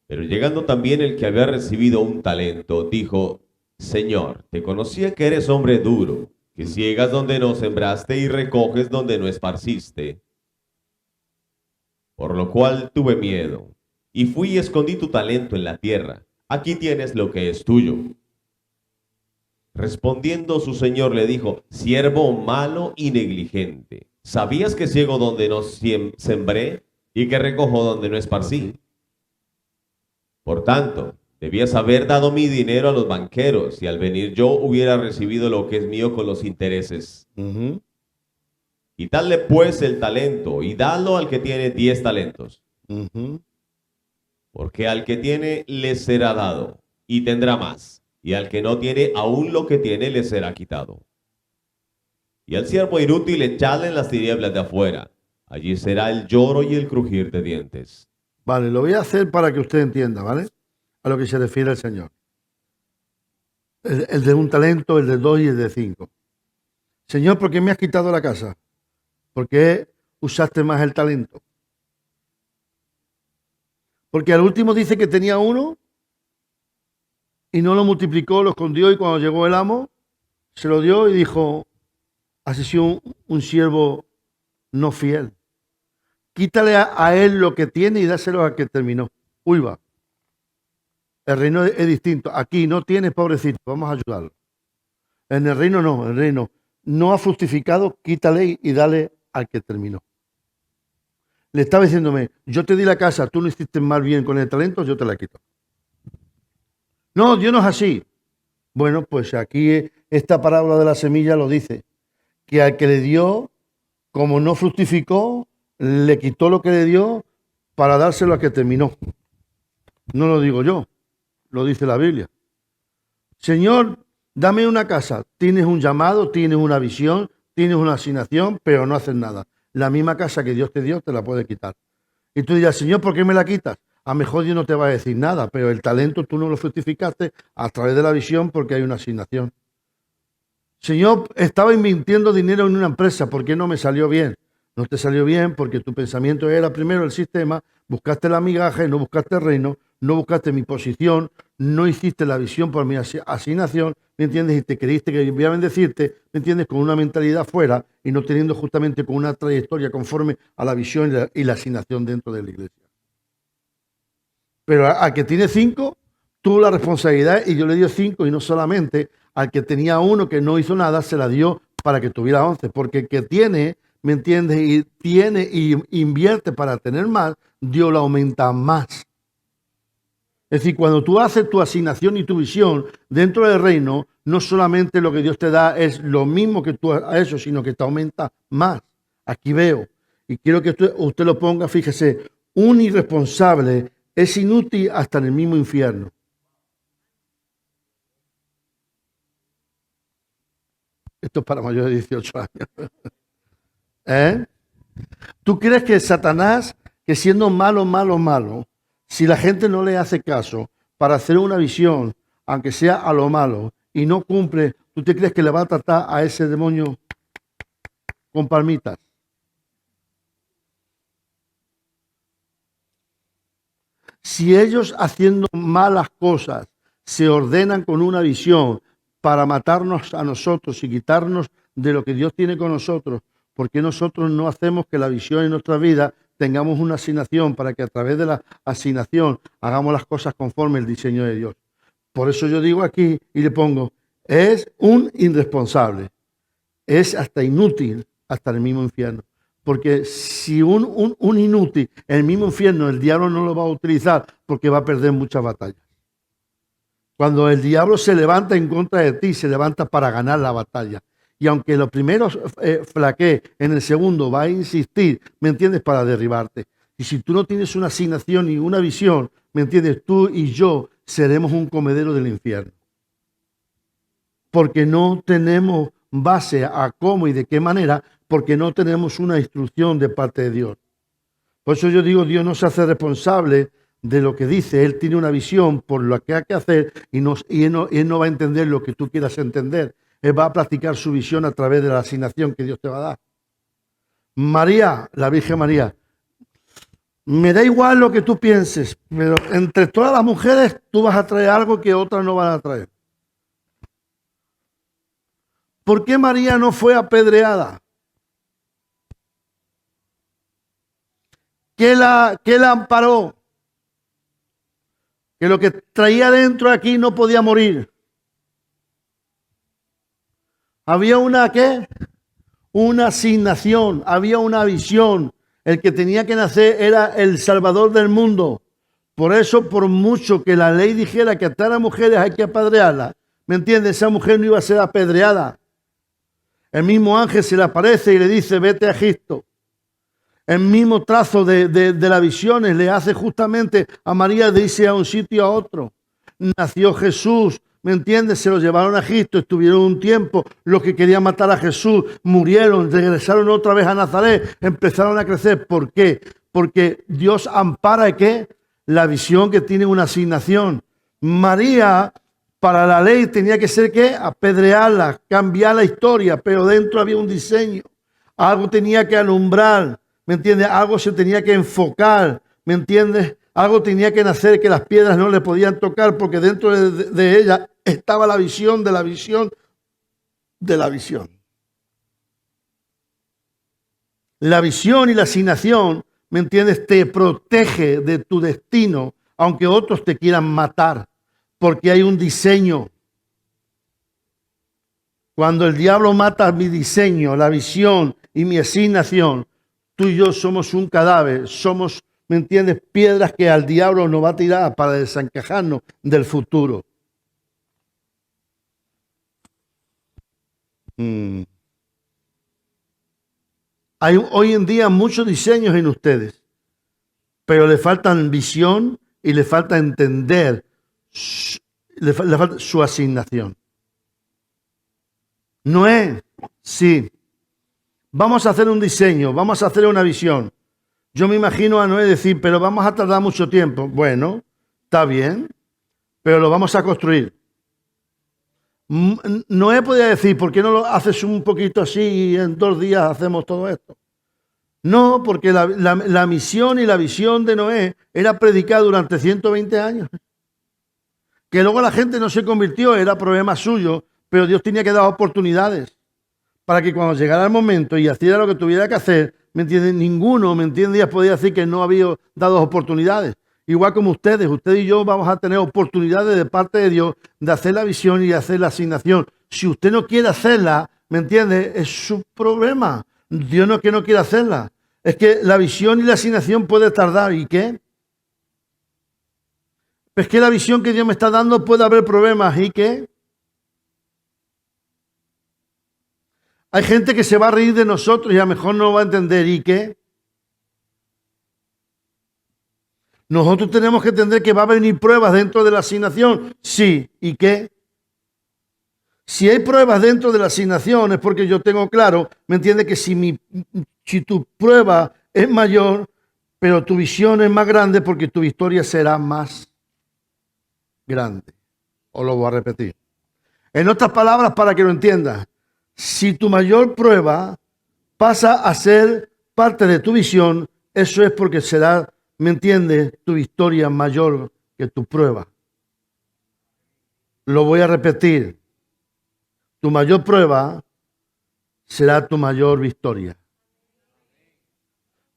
Pero llegando también el que había recibido 1 talento, dijo, Señor, te conocía que eres hombre duro, que ciegas donde no sembraste y recoges donde no esparciste. Por lo cual tuve miedo, y fui y escondí tu talento en la tierra. Aquí tienes lo que es tuyo. Respondiendo su señor le dijo, siervo malo y negligente, ¿sabías que ciego donde no sembré y que recojo donde no esparcí? Por tanto, debías haber dado mi dinero a los banqueros, y al venir yo hubiera recibido lo que es mío con los intereses. Quitadle pues el talento, y dadlo al que tiene 10 talentos. Porque al que tiene le será dado, y tendrá más, y al que no tiene, aún lo que tiene le será quitado. Y al siervo inútil echadle en las tinieblas de afuera, allí será el lloro y el crujir de dientes. Vale, lo voy a hacer para que usted entienda, ¿vale? A lo que se refiere el Señor. El de un talento, el de 2 y el de 5. Señor, ¿por qué me has quitado la casa? ¿Por qué usaste más el talento? Porque al último dice que tenía 1 y no lo multiplicó, lo escondió, y cuando llegó el amo, se lo dio y dijo, has sido un siervo no fiel. Quítale a él lo que tiene y dáselo al que terminó. Uy, va. El reino es distinto. Aquí no tienes, pobrecito, vamos a ayudarlo. En el reino no, el reino no ha fructificado, quítale y dale al que terminó. Le estaba diciéndome, yo te di la casa, tú no hiciste mal bien con el talento, yo te la quito. No, Dios no es así. Bueno, pues aquí esta parábola de la semilla lo dice, que al que le dio, como no fructificó, le quitó lo que le dio para dárselo al que terminó. No lo digo yo, lo dice la Biblia. Señor, dame una casa. Tienes un llamado, tienes una visión, tienes una asignación, pero no haces nada. La misma casa que Dios te dio te la puede quitar. Y tú dirás, Señor, ¿por qué me la quitas? A lo mejor Dios no te va a decir nada, pero el talento tú no lo fructificaste a través de la visión porque hay una asignación. Señor, estaba invirtiendo dinero en una empresa, ¿por qué no me salió bien? No te salió bien porque tu pensamiento era primero el sistema, buscaste la migaja y no buscaste el reino, no buscaste mi posición, no hiciste la visión por mi asignación, ¿me entiendes? Y te creíste que voy a bendecirte, ¿me entiendes? Con una mentalidad fuera y no teniendo justamente con una trayectoria conforme a la visión y la asignación dentro de la iglesia. Pero al que tiene 5, tuvo la responsabilidad y Dios le dio 5 y no solamente al que tenía 1 que no hizo nada, se la dio para que tuviera 11, porque el que tiene, ¿me entiendes? Y tiene y invierte para tener más, Dios lo aumenta más. Es decir, cuando tú haces tu asignación y tu visión dentro del reino, no solamente lo que Dios te da es lo mismo que tú has hecho, sino que te aumenta más. Aquí veo, y quiero que usted lo ponga, fíjese, un irresponsable es inútil hasta en el mismo infierno. Esto es para mayores de 18 años. ¿Eh? ¿Tú crees que Satanás, que siendo malo, si la gente no le hace caso para hacer una visión, aunque sea a lo malo, y no cumple, ¿tú te crees que le va a tratar a ese demonio con palmitas? Si ellos haciendo malas cosas se ordenan con una visión para matarnos a nosotros y quitarnos de lo que Dios tiene con nosotros, ¿por qué nosotros no hacemos que la visión en nuestra vida tengamos una asignación para que a través de la asignación hagamos las cosas conforme al diseño de Dios? Por eso yo digo aquí y le pongo, es un irresponsable, es hasta inútil, hasta el mismo infierno. Porque si un inútil, el mismo infierno, el diablo no lo va a utilizar porque va a perder muchas batallas. Cuando el diablo se levanta en contra de ti, se levanta para ganar la batalla. Y aunque los primeros flaquee, en el segundo va a insistir, ¿me entiendes? Para derribarte. Y si tú no tienes una asignación ni una visión, ¿me entiendes? Tú y yo seremos un comedero del infierno. Porque no tenemos base a cómo y de qué manera, porque no tenemos una instrucción de parte de Dios. Por eso yo digo, Dios no se hace responsable de lo que dice. Él tiene una visión por lo que hay que hacer y él no va a entender lo que tú quieras entender. Él va a practicar su visión a través de la asignación que Dios te va a dar. María, la Virgen María, me da igual lo que tú pienses, pero entre todas las mujeres tú vas a traer algo que otras no van a traer. ¿Por qué María no fue apedreada? ¿Qué la amparó? Que lo que traía dentro aquí no podía morir. Había una ¿qué? Una asignación, había una visión. El que tenía que nacer era el Salvador del mundo. Por eso, por mucho que la ley dijera que a todas las mujeres hay que apedrearlas, ¿me entiendes? Esa mujer no iba a ser apedreada. El mismo ángel se le aparece y le dice, vete a Egipto. El mismo trazo de las visiones le hace justamente a María de irse a un sitio a otro. Nació Jesús, ¿me entiendes? Se lo llevaron a Egipto, estuvieron un tiempo. Los que querían matar a Jesús murieron, regresaron otra vez a Nazaret, empezaron a crecer. ¿Por qué? Porque Dios ampara ¿qué? La visión que tiene una asignación. María Para la ley tenía que ser, ¿qué? Apedrearla, cambiar la historia, pero dentro había un diseño. Algo tenía que alumbrar, ¿me entiendes? Algo se tenía que enfocar, ¿me entiendes? Algo tenía que nacer que las piedras no le podían tocar porque dentro de ella estaba la visión de la visión de la visión. La visión y la asignación, ¿me entiendes? Te protege de tu destino, aunque otros te quieran matar, porque hay un diseño. Cuando el diablo mata mi diseño, la visión y mi asignación, tú y yo somos un cadáver, somos, ¿me entiendes? Piedras que al diablo nos va a tirar para desencajarnos del futuro. Hay hoy en día muchos diseños en ustedes, pero le faltan visión y le falta entender, le falta su asignación. Noé, sí, vamos a hacer un diseño, vamos a hacer una visión. Yo me imagino a Noé decir, pero vamos a tardar mucho tiempo. Bueno, está bien, pero lo vamos a construir. Noé podía decir, ¿por qué no lo haces un poquito así y en 2 días hacemos todo esto? No, porque la misión y la visión de Noé era predicar durante 120 años. Que luego la gente no se convirtió, era problema suyo, pero Dios tenía que dar oportunidades para que cuando llegara el momento y hiciera lo que tuviera que hacer, ¿me entienden? Ninguno, ¿me entiendes? Podía decir que no había dado oportunidades. Igual como ustedes y yo vamos a tener oportunidades de parte de Dios de hacer la visión y de hacer la asignación. Si usted no quiere hacerla, ¿me entiende? Es su problema. Dios no es que no quiera hacerla. Es que la visión y la asignación puede tardar. ¿Y qué? Es que la visión que Dios me está dando puede haber problemas. ¿Y qué? Hay gente que se va a reír de nosotros y a lo mejor no va a entender. ¿Y qué? Nosotros tenemos que entender que va a venir pruebas dentro de la asignación. Sí. ¿Y qué? Si hay pruebas dentro de la asignación es porque yo tengo claro, ¿me entiendes? Que si tu prueba es mayor, pero tu visión es más grande, porque tu victoria será más grande. O lo voy a repetir. En otras palabras, para que lo entiendas, si tu mayor prueba pasa a ser parte de tu visión, eso es porque será, ¿me entiendes?, tu victoria mayor que tu prueba. Lo voy a repetir. Tu mayor prueba será tu mayor victoria.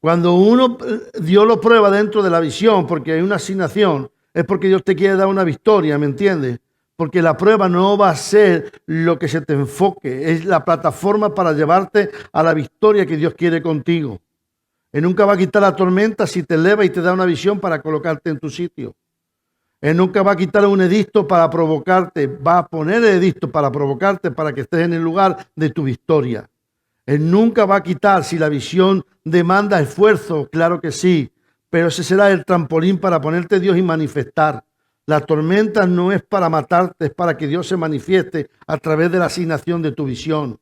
Cuando Dios lo prueba dentro de la visión, porque hay una asignación, es porque Dios te quiere dar una victoria, ¿me entiendes? Porque la prueba no va a ser lo que se te enfoque, es la plataforma para llevarte a la victoria que Dios quiere contigo. Él nunca va a quitar la tormenta si te eleva y te da una visión para colocarte en tu sitio. Él nunca va a quitar un edicto para provocarte, va a poner el edicto para provocarte para que estés en el lugar de tu victoria. Él nunca va a quitar si la visión demanda esfuerzo, claro que sí, pero ese será el trampolín para ponerte Dios y manifestar. La tormenta no es para matarte, es para que Dios se manifieste a través de la asignación de tu visión.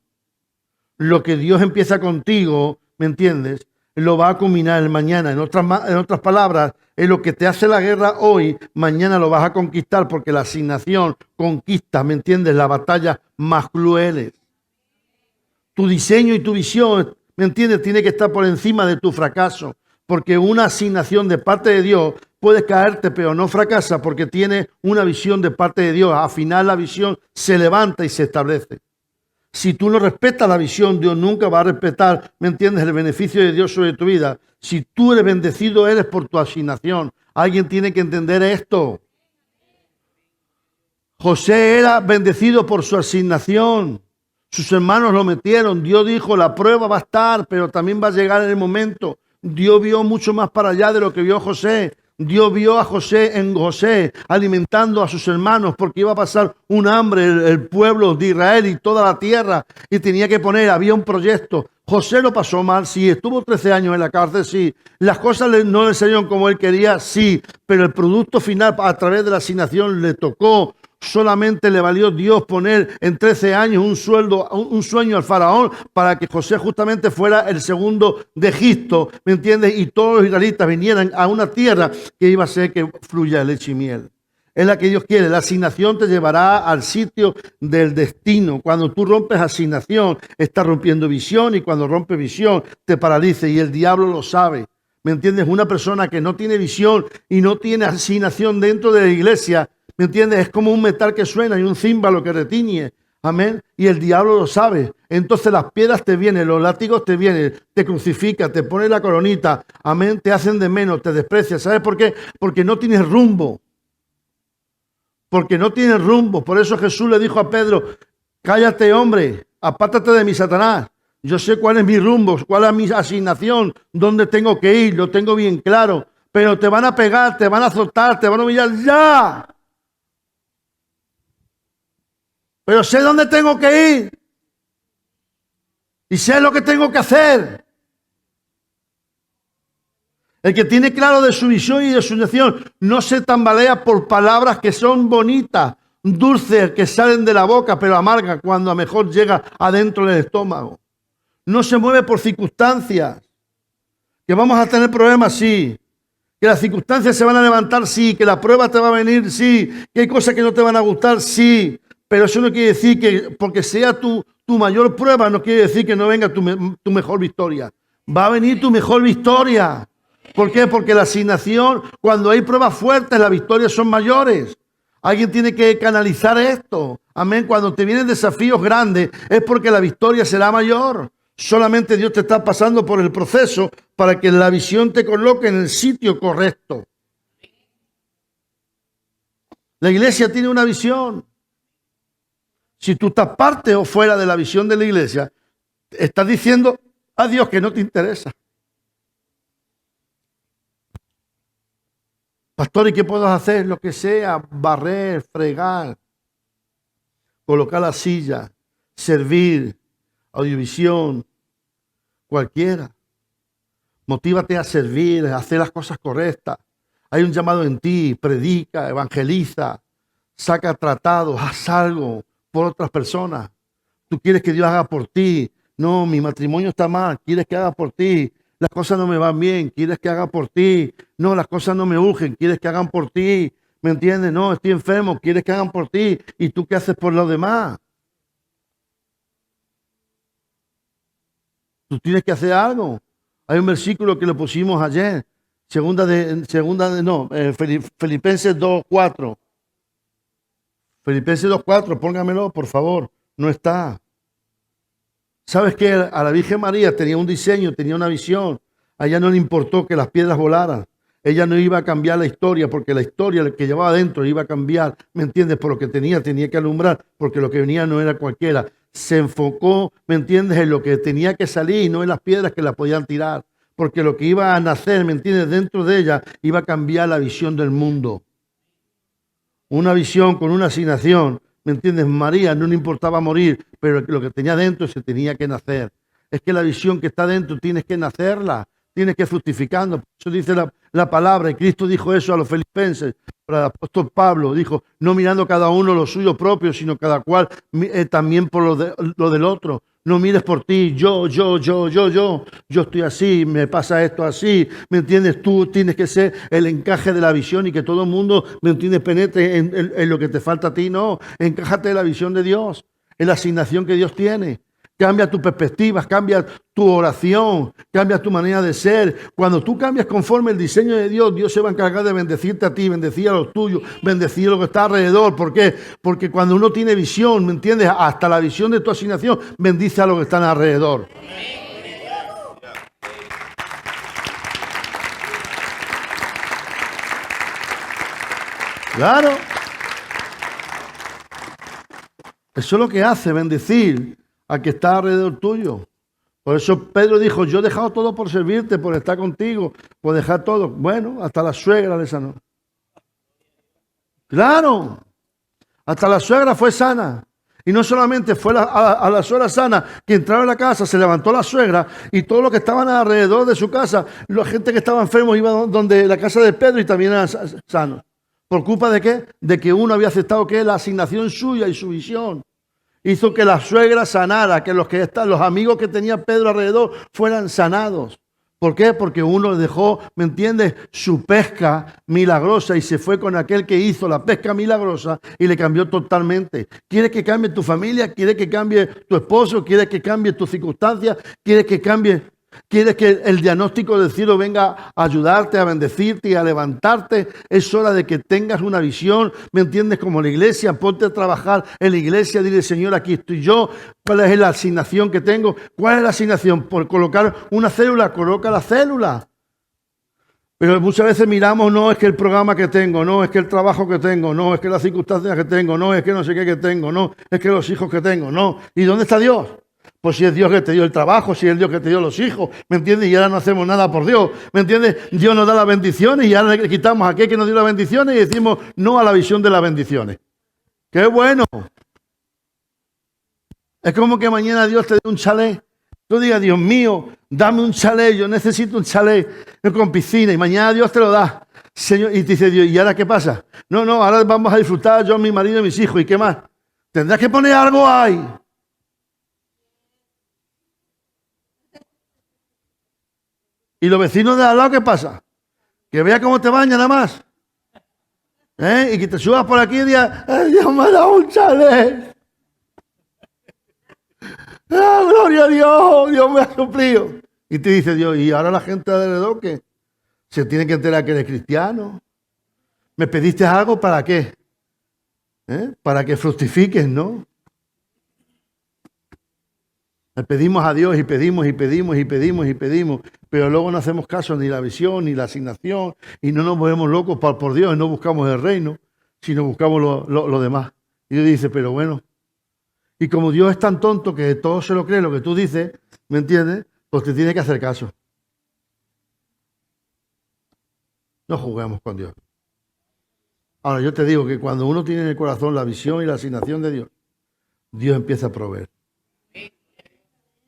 Lo que Dios empieza contigo, ¿me entiendes?, lo va a culminar el mañana. En otras palabras, es lo que te hace la guerra hoy, mañana lo vas a conquistar, porque la asignación conquista, ¿me entiendes?, las batallas más crueles. Tu diseño y tu visión, ¿me entiendes?, tiene que estar por encima de tu fracaso, porque una asignación de parte de Dios puede caerte, pero no fracasa, porque tiene una visión de parte de Dios. Al final la visión se levanta y se establece. Si tú no respetas la visión, Dios nunca va a respetar, ¿me entiendes?, el beneficio de Dios sobre tu vida. Si tú eres bendecido, eres por tu asignación. Alguien tiene que entender esto. José era bendecido por su asignación. Sus hermanos lo metieron. Dios dijo, la prueba va a estar, pero también va a llegar el momento. Dios vio mucho más para allá de lo que vio José. Dios vio a José en José alimentando a sus hermanos, porque iba a pasar un hambre el pueblo de Israel y toda la tierra, y tenía que había un proyecto. José lo pasó mal, sí, estuvo 13 años en la cárcel, sí, las cosas no le salieron como él quería, sí, pero el producto final a través de la asignación le tocó. Solamente le valió Dios poner en 13 años un sueño al faraón para que José justamente fuera el segundo de Egipto, ¿me entiendes? Y todos los israelitas vinieran a una tierra que iba a ser que fluya leche y miel. Es la que Dios quiere. La asignación te llevará al sitio del destino. Cuando tú rompes asignación, estás rompiendo visión, y cuando rompes visión, te paraliza, y el diablo lo sabe. ¿Me entiendes? Una persona que no tiene visión y no tiene asignación dentro de la iglesia, ¿me entiendes? Es como un metal que suena y un címbalo que retiñe. Amén. Y el diablo lo sabe. Entonces las piedras te vienen, los látigos te vienen, te crucifican, te ponen la coronita. Amén. Te hacen de menos, te desprecian. ¿Sabes por qué? Porque no tienes rumbo. Porque no tienes rumbo. Por eso Jesús le dijo a Pedro: cállate, hombre, apártate de mí, Satanás. Yo sé cuál es mi rumbo, cuál es mi asignación, dónde tengo que ir, lo tengo bien claro. Pero te van a pegar, te van a azotar, te van a humillar. ¡Ya! Pero sé dónde tengo que ir. Y sé lo que tengo que hacer. El que tiene claro de su visión y de su nación no se tambalea por palabras que son bonitas, dulces, que salen de la boca, pero amargas cuando a mejor llega adentro del estómago. No se mueve por circunstancias. Que vamos a tener problemas, sí. Que las circunstancias se van a levantar, sí. Que la prueba te va a venir, sí. Que hay cosas que no te van a gustar, sí. Pero eso no quiere decir que porque sea tu mayor prueba, no quiere decir que no venga tu mejor victoria. Va a venir tu mejor victoria. ¿Por qué? Porque la asignación, cuando hay pruebas fuertes, las victorias son mayores. Alguien tiene que canalizar esto. Amén. Cuando te vienen desafíos grandes, es porque la victoria será mayor. Solamente Dios te está pasando por el proceso para que la visión te coloque en el sitio correcto. La iglesia tiene una visión. Si tú estás parte o fuera de la visión de la iglesia, estás diciendo a Dios que no te interesa. Pastor, ¿y qué puedo hacer? Lo que sea, barrer, fregar, colocar la silla, servir, audiovisión, cualquiera. Motívate a servir, a hacer las cosas correctas. Hay un llamado en ti, predica, evangeliza, saca tratados, haz algo por otras personas. Tú quieres que Dios haga por ti. No, mi matrimonio está mal, quieres que haga por ti. Las cosas no me van bien, quieres que haga por ti. No, las cosas no me urgen, quieres que hagan por ti. ¿Me entiendes? No, estoy enfermo, quieres que hagan por ti. ¿Y tú qué haces por los demás? Tú tienes que hacer algo. Hay un versículo que lo pusimos ayer. Filipenses 2:4. Filipenses 2:4, póngamelo, por favor. No está. ¿Sabes qué? A la Virgen María tenía un diseño, tenía una visión. A ella no le importó que las piedras volaran. Ella no iba a cambiar la historia, porque la historia que llevaba adentro iba a cambiar. ¿Me entiendes? Por lo que tenía que alumbrar, porque lo que venía no era cualquiera. Se enfocó, ¿me entiendes?, en lo que tenía que salir y no en las piedras que la podían tirar. Porque lo que iba a nacer, ¿me entiendes?, dentro de ella iba a cambiar la visión del mundo. Una visión con una asignación, ¿me entiendes? María no le importaba morir, pero lo que tenía dentro se tenía que nacer. Es que la visión que está dentro tienes que nacerla, tienes que fructificando. Por eso dice la palabra, y Cristo dijo eso a los filipenses. Para el apóstol Pablo dijo, no mirando cada uno lo suyo propio, sino cada cual también por lo del otro. No mires por ti, yo estoy así, me pasa esto así, ¿me entiendes? Tú tienes que ser el encaje de la visión y que todo el mundo, ¿me entiendes?, penetre en lo que te falta a ti. No, encájate en la visión de Dios, en la asignación que Dios tiene. Cambia tus perspectivas, cambia tu oración, cambia tu manera de ser. Cuando tú cambias conforme el diseño de Dios, Dios se va a encargar de bendecirte a ti, bendecir a los tuyos, bendecir a lo que está alrededor. ¿Por qué? Porque cuando uno tiene visión, ¿me entiendes?, hasta la visión de tu asignación, bendice a los que están alrededor. Claro. Eso es lo que hace, bendecir al que está alrededor tuyo. Por eso Pedro dijo, yo he dejado todo por servirte, por estar contigo, por dejar todo. Bueno, hasta la suegra le sanó. Claro, hasta la suegra fue sana. Y no solamente fue a la suegra sana, que entraba en la casa, se levantó la suegra y todos los que estaban alrededor de su casa, la gente que estaba enfermo iba donde la casa de Pedro y también eran sanos. ¿Por culpa de qué? De que uno había aceptado que la asignación suya y su visión hizo que la suegra sanara, que los amigos que tenía Pedro alrededor fueran sanados. ¿Por qué? Porque uno dejó, ¿me entiendes?, su pesca milagrosa y se fue con aquel que hizo la pesca milagrosa y le cambió totalmente. ¿Quieres que cambie tu familia? ¿Quieres que cambie tu esposo? ¿Quieres que cambie tus circunstancias? ¿Quieres que cambie? ¿Quieres que el diagnóstico del cielo venga a ayudarte, a bendecirte y a levantarte? Es hora de que tengas una visión, ¿me entiendes? Como la iglesia, ponte a trabajar en la iglesia, dile, Señor, aquí estoy yo. ¿Cuál es la asignación que tengo? ¿Cuál es la asignación? Por colocar una célula, coloca la célula. Pero muchas veces miramos, no es que el programa que tengo, no es que el trabajo que tengo, no es que las circunstancias que tengo, no es que no sé qué que tengo, no es que los hijos que tengo, no. ¿Y dónde está Dios? Pues si es Dios que te dio el trabajo, si es Dios que te dio los hijos, ¿me entiendes? Y ahora no hacemos nada por Dios, ¿me entiendes? Dios nos da las bendiciones y ahora le quitamos a aquel que nos dio las bendiciones y decimos no a la visión de las bendiciones. ¡Qué bueno! Es como que mañana Dios te dé un chalet. Tú digas, Dios mío, dame un chalet, yo necesito un chalet con piscina y mañana Dios te lo da. Señor, y te dice Dios, ¿y ahora qué pasa? No, ahora vamos a disfrutar yo, mi marido y mis hijos, ¿y qué más? Tendrás que poner algo ahí. ¿Y los vecinos de al lado qué pasa? Que vea cómo te baña nada más. Y que te subas por aquí y digas, Dios me ha dado un chalet. Gloria a Dios, Dios me ha suplido. Y te dice Dios, y ahora la gente de alrededor que se tiene que enterar que eres cristiano. ¿Me pediste algo para qué? Para que fructifiques, ¿no? Le pedimos a Dios y pedimos y pedimos y pedimos y pedimos, pero luego no hacemos caso ni la visión ni la asignación y no nos movemos locos por Dios y no buscamos el reino, sino buscamos lo demás. Y Dios dice, pero bueno, y como Dios es tan tonto que todo se lo cree lo que tú dices, ¿me entiendes? Pues te tiene que hacer caso. No juguemos con Dios. Ahora yo te digo que cuando uno tiene en el corazón la visión y la asignación de Dios, Dios empieza a proveer.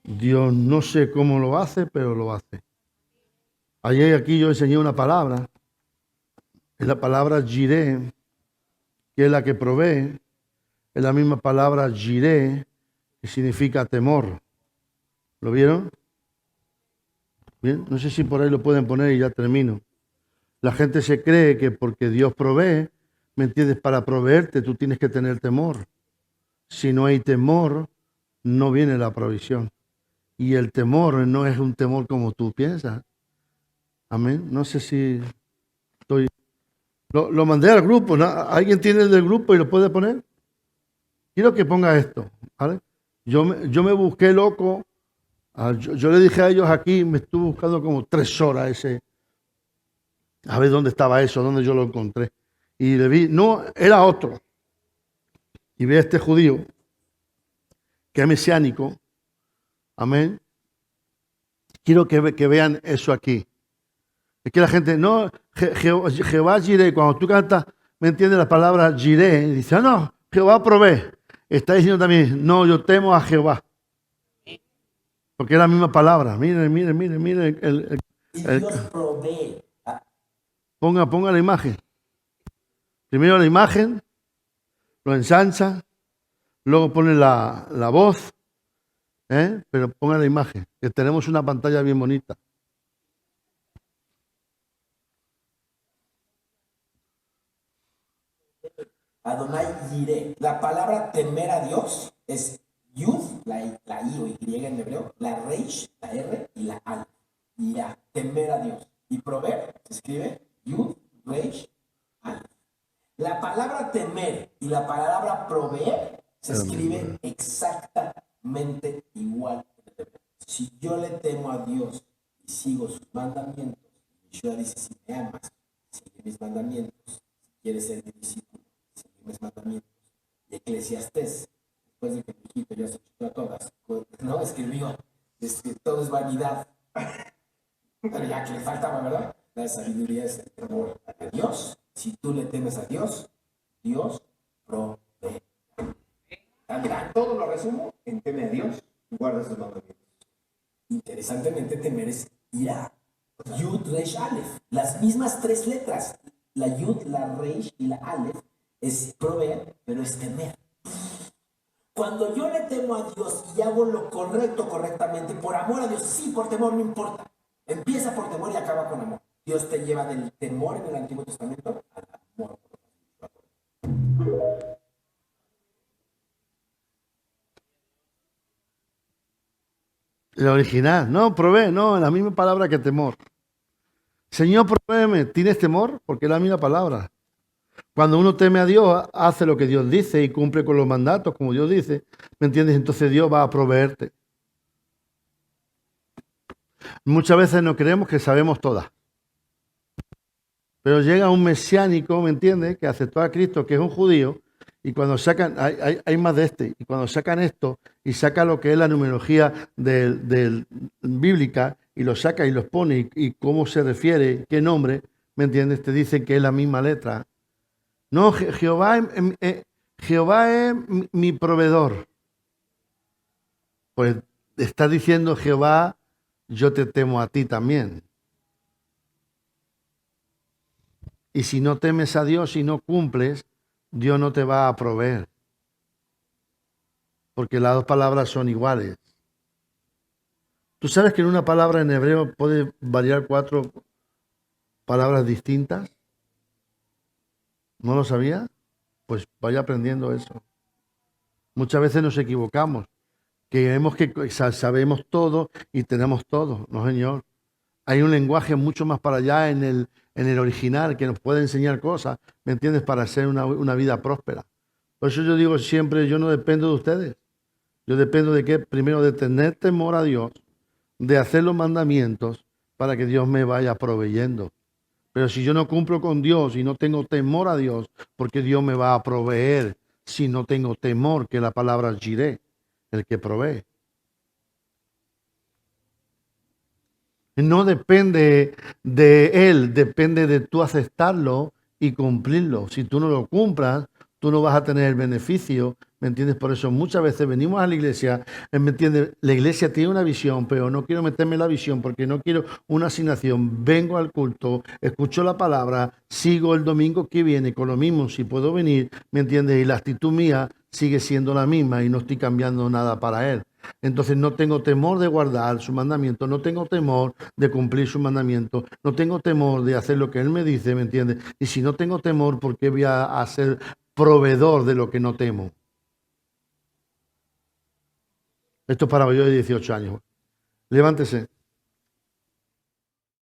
Dios no sé cómo lo hace, pero lo hace. Ayer aquí yo enseñé una palabra, es la palabra jiré, que es la que provee, es la misma palabra jiré, que significa temor. ¿Lo vieron? Bien, no sé si por ahí lo pueden poner y ya termino. La gente se cree que porque Dios provee, ¿me entiendes? Para proveerte tú tienes que tener temor. Si no hay temor, no viene la provisión. Y el temor no es un temor como tú piensas. Amén. No sé si estoy... Lo mandé al grupo, ¿no? ¿Alguien tiene el del grupo y lo puede poner? Quiero que ponga esto, ¿vale? Yo me busqué loco. Yo le dije a ellos aquí, me estuve buscando como 3 horas ese. A ver dónde estaba eso, dónde yo lo encontré. Y le vi, no, era otro. Y vi a este judío, que es mesiánico. Amén. Quiero que vean eso aquí. Es que la gente, no, Jehová Jireh, cuando tú cantas, ¿me entiendes la palabra Jireh? Dice, no, Jehová provee. Está diciendo también, no, yo temo a Jehová. Porque es la misma palabra. Miren. Dios provee. Ponga la imagen. Primero la imagen, lo ensancha, luego pone la voz, pero ponga la imagen, que tenemos una pantalla bien bonita. Adonai Jireh. La palabra temer a Dios es Yud, la I o Y en hebreo, la Reish, la R y la Al. Ya, temer a Dios. Y proveer se escribe Yud, Reish, Al. La palabra temer y la palabra proveer se escribe exactamente igual. Si yo le temo a Dios y sigo sus mandamientos, Yeshua dice, si me amas, sigue mis mandamientos, si quieres ser mi discípulo, sigue mis mandamientos. Y Eclesiastés, después de que mi hijito ya se chutó a todas, no escribió, todo es vanidad. Pero ya que le faltaba, ¿verdad? La sabiduría es el temor a Dios. Si tú le temes a Dios, Dios provee. Mira, todo lo resumo en teme a Dios y guarda sus mandamientos. Interesantemente, temer es ira. Yud, Resh, Aleph. Las mismas 3 letras. La Yud, la Resh y la Aleph es proveer, pero es temer. Cuando yo le temo a Dios y hago lo correcto correctamente, por amor a Dios, sí, por temor no importa. Empieza por temor y acaba con amor. Dios te lleva del temor en el Antiguo Testamento al amor. El original, no, provee, no, la misma palabra que temor. Señor, provéeme, ¿tienes temor? Porque es la misma palabra. Cuando uno teme a Dios, hace lo que Dios dice y cumple con los mandatos, como Dios dice, ¿me entiendes? Entonces Dios va a proveerte. Muchas veces no creemos que sabemos todas. Pero llega un mesiánico, ¿me entiendes? Que aceptó a Cristo, que es un judío, y cuando sacan, hay más de este, y cuando sacan esto y sacan lo que es la numerología bíblica, y lo saca y los pone, y cómo se refiere, qué nombre, ¿me entiendes? Te dicen que es la misma letra. No, Jehová es mi proveedor. Pues está diciendo Jehová, yo te temo a ti también. Y si no temes a Dios y no cumples, Dios no te va a proveer. Porque las dos palabras son iguales. ¿Tú sabes que en una palabra en hebreo puede variar 4 palabras distintas? ¿No lo sabía? Pues vaya aprendiendo eso. Muchas veces nos equivocamos. Creemos que sabemos todo y tenemos todo. No, señor. Hay un lenguaje mucho más para allá en el original que nos puede enseñar cosas, ¿me entiendes? Para hacer una vida próspera. Por eso yo digo siempre, yo no dependo de ustedes. Yo dependo de qué, primero de tener temor a Dios, de hacer los mandamientos para que Dios me vaya proveyendo. Pero si yo no cumplo con Dios y no tengo temor a Dios, porque Dios me va a proveer si no tengo temor, que la palabra jiré, el que provee. No depende de Él, depende de tú aceptarlo y cumplirlo. Si tú no lo cumplas, tú no vas a tener el beneficio, ¿me entiendes? Por eso muchas veces venimos a la iglesia, ¿me entiendes? La iglesia tiene una visión, pero no quiero meterme en la visión porque no quiero una asignación. Vengo al culto, escucho la palabra, sigo el domingo que viene con lo mismo, si puedo venir, ¿me entiendes? Y la actitud mía sigue siendo la misma y no estoy cambiando nada para Él. Entonces no tengo temor de guardar su mandamiento, no tengo temor de cumplir su mandamiento, no tengo temor de hacer lo que Él me dice, ¿me entiendes? Y si no tengo temor, ¿por qué voy a ser proveedor de lo que no temo? Esto es para yo de 18 años. Levántese.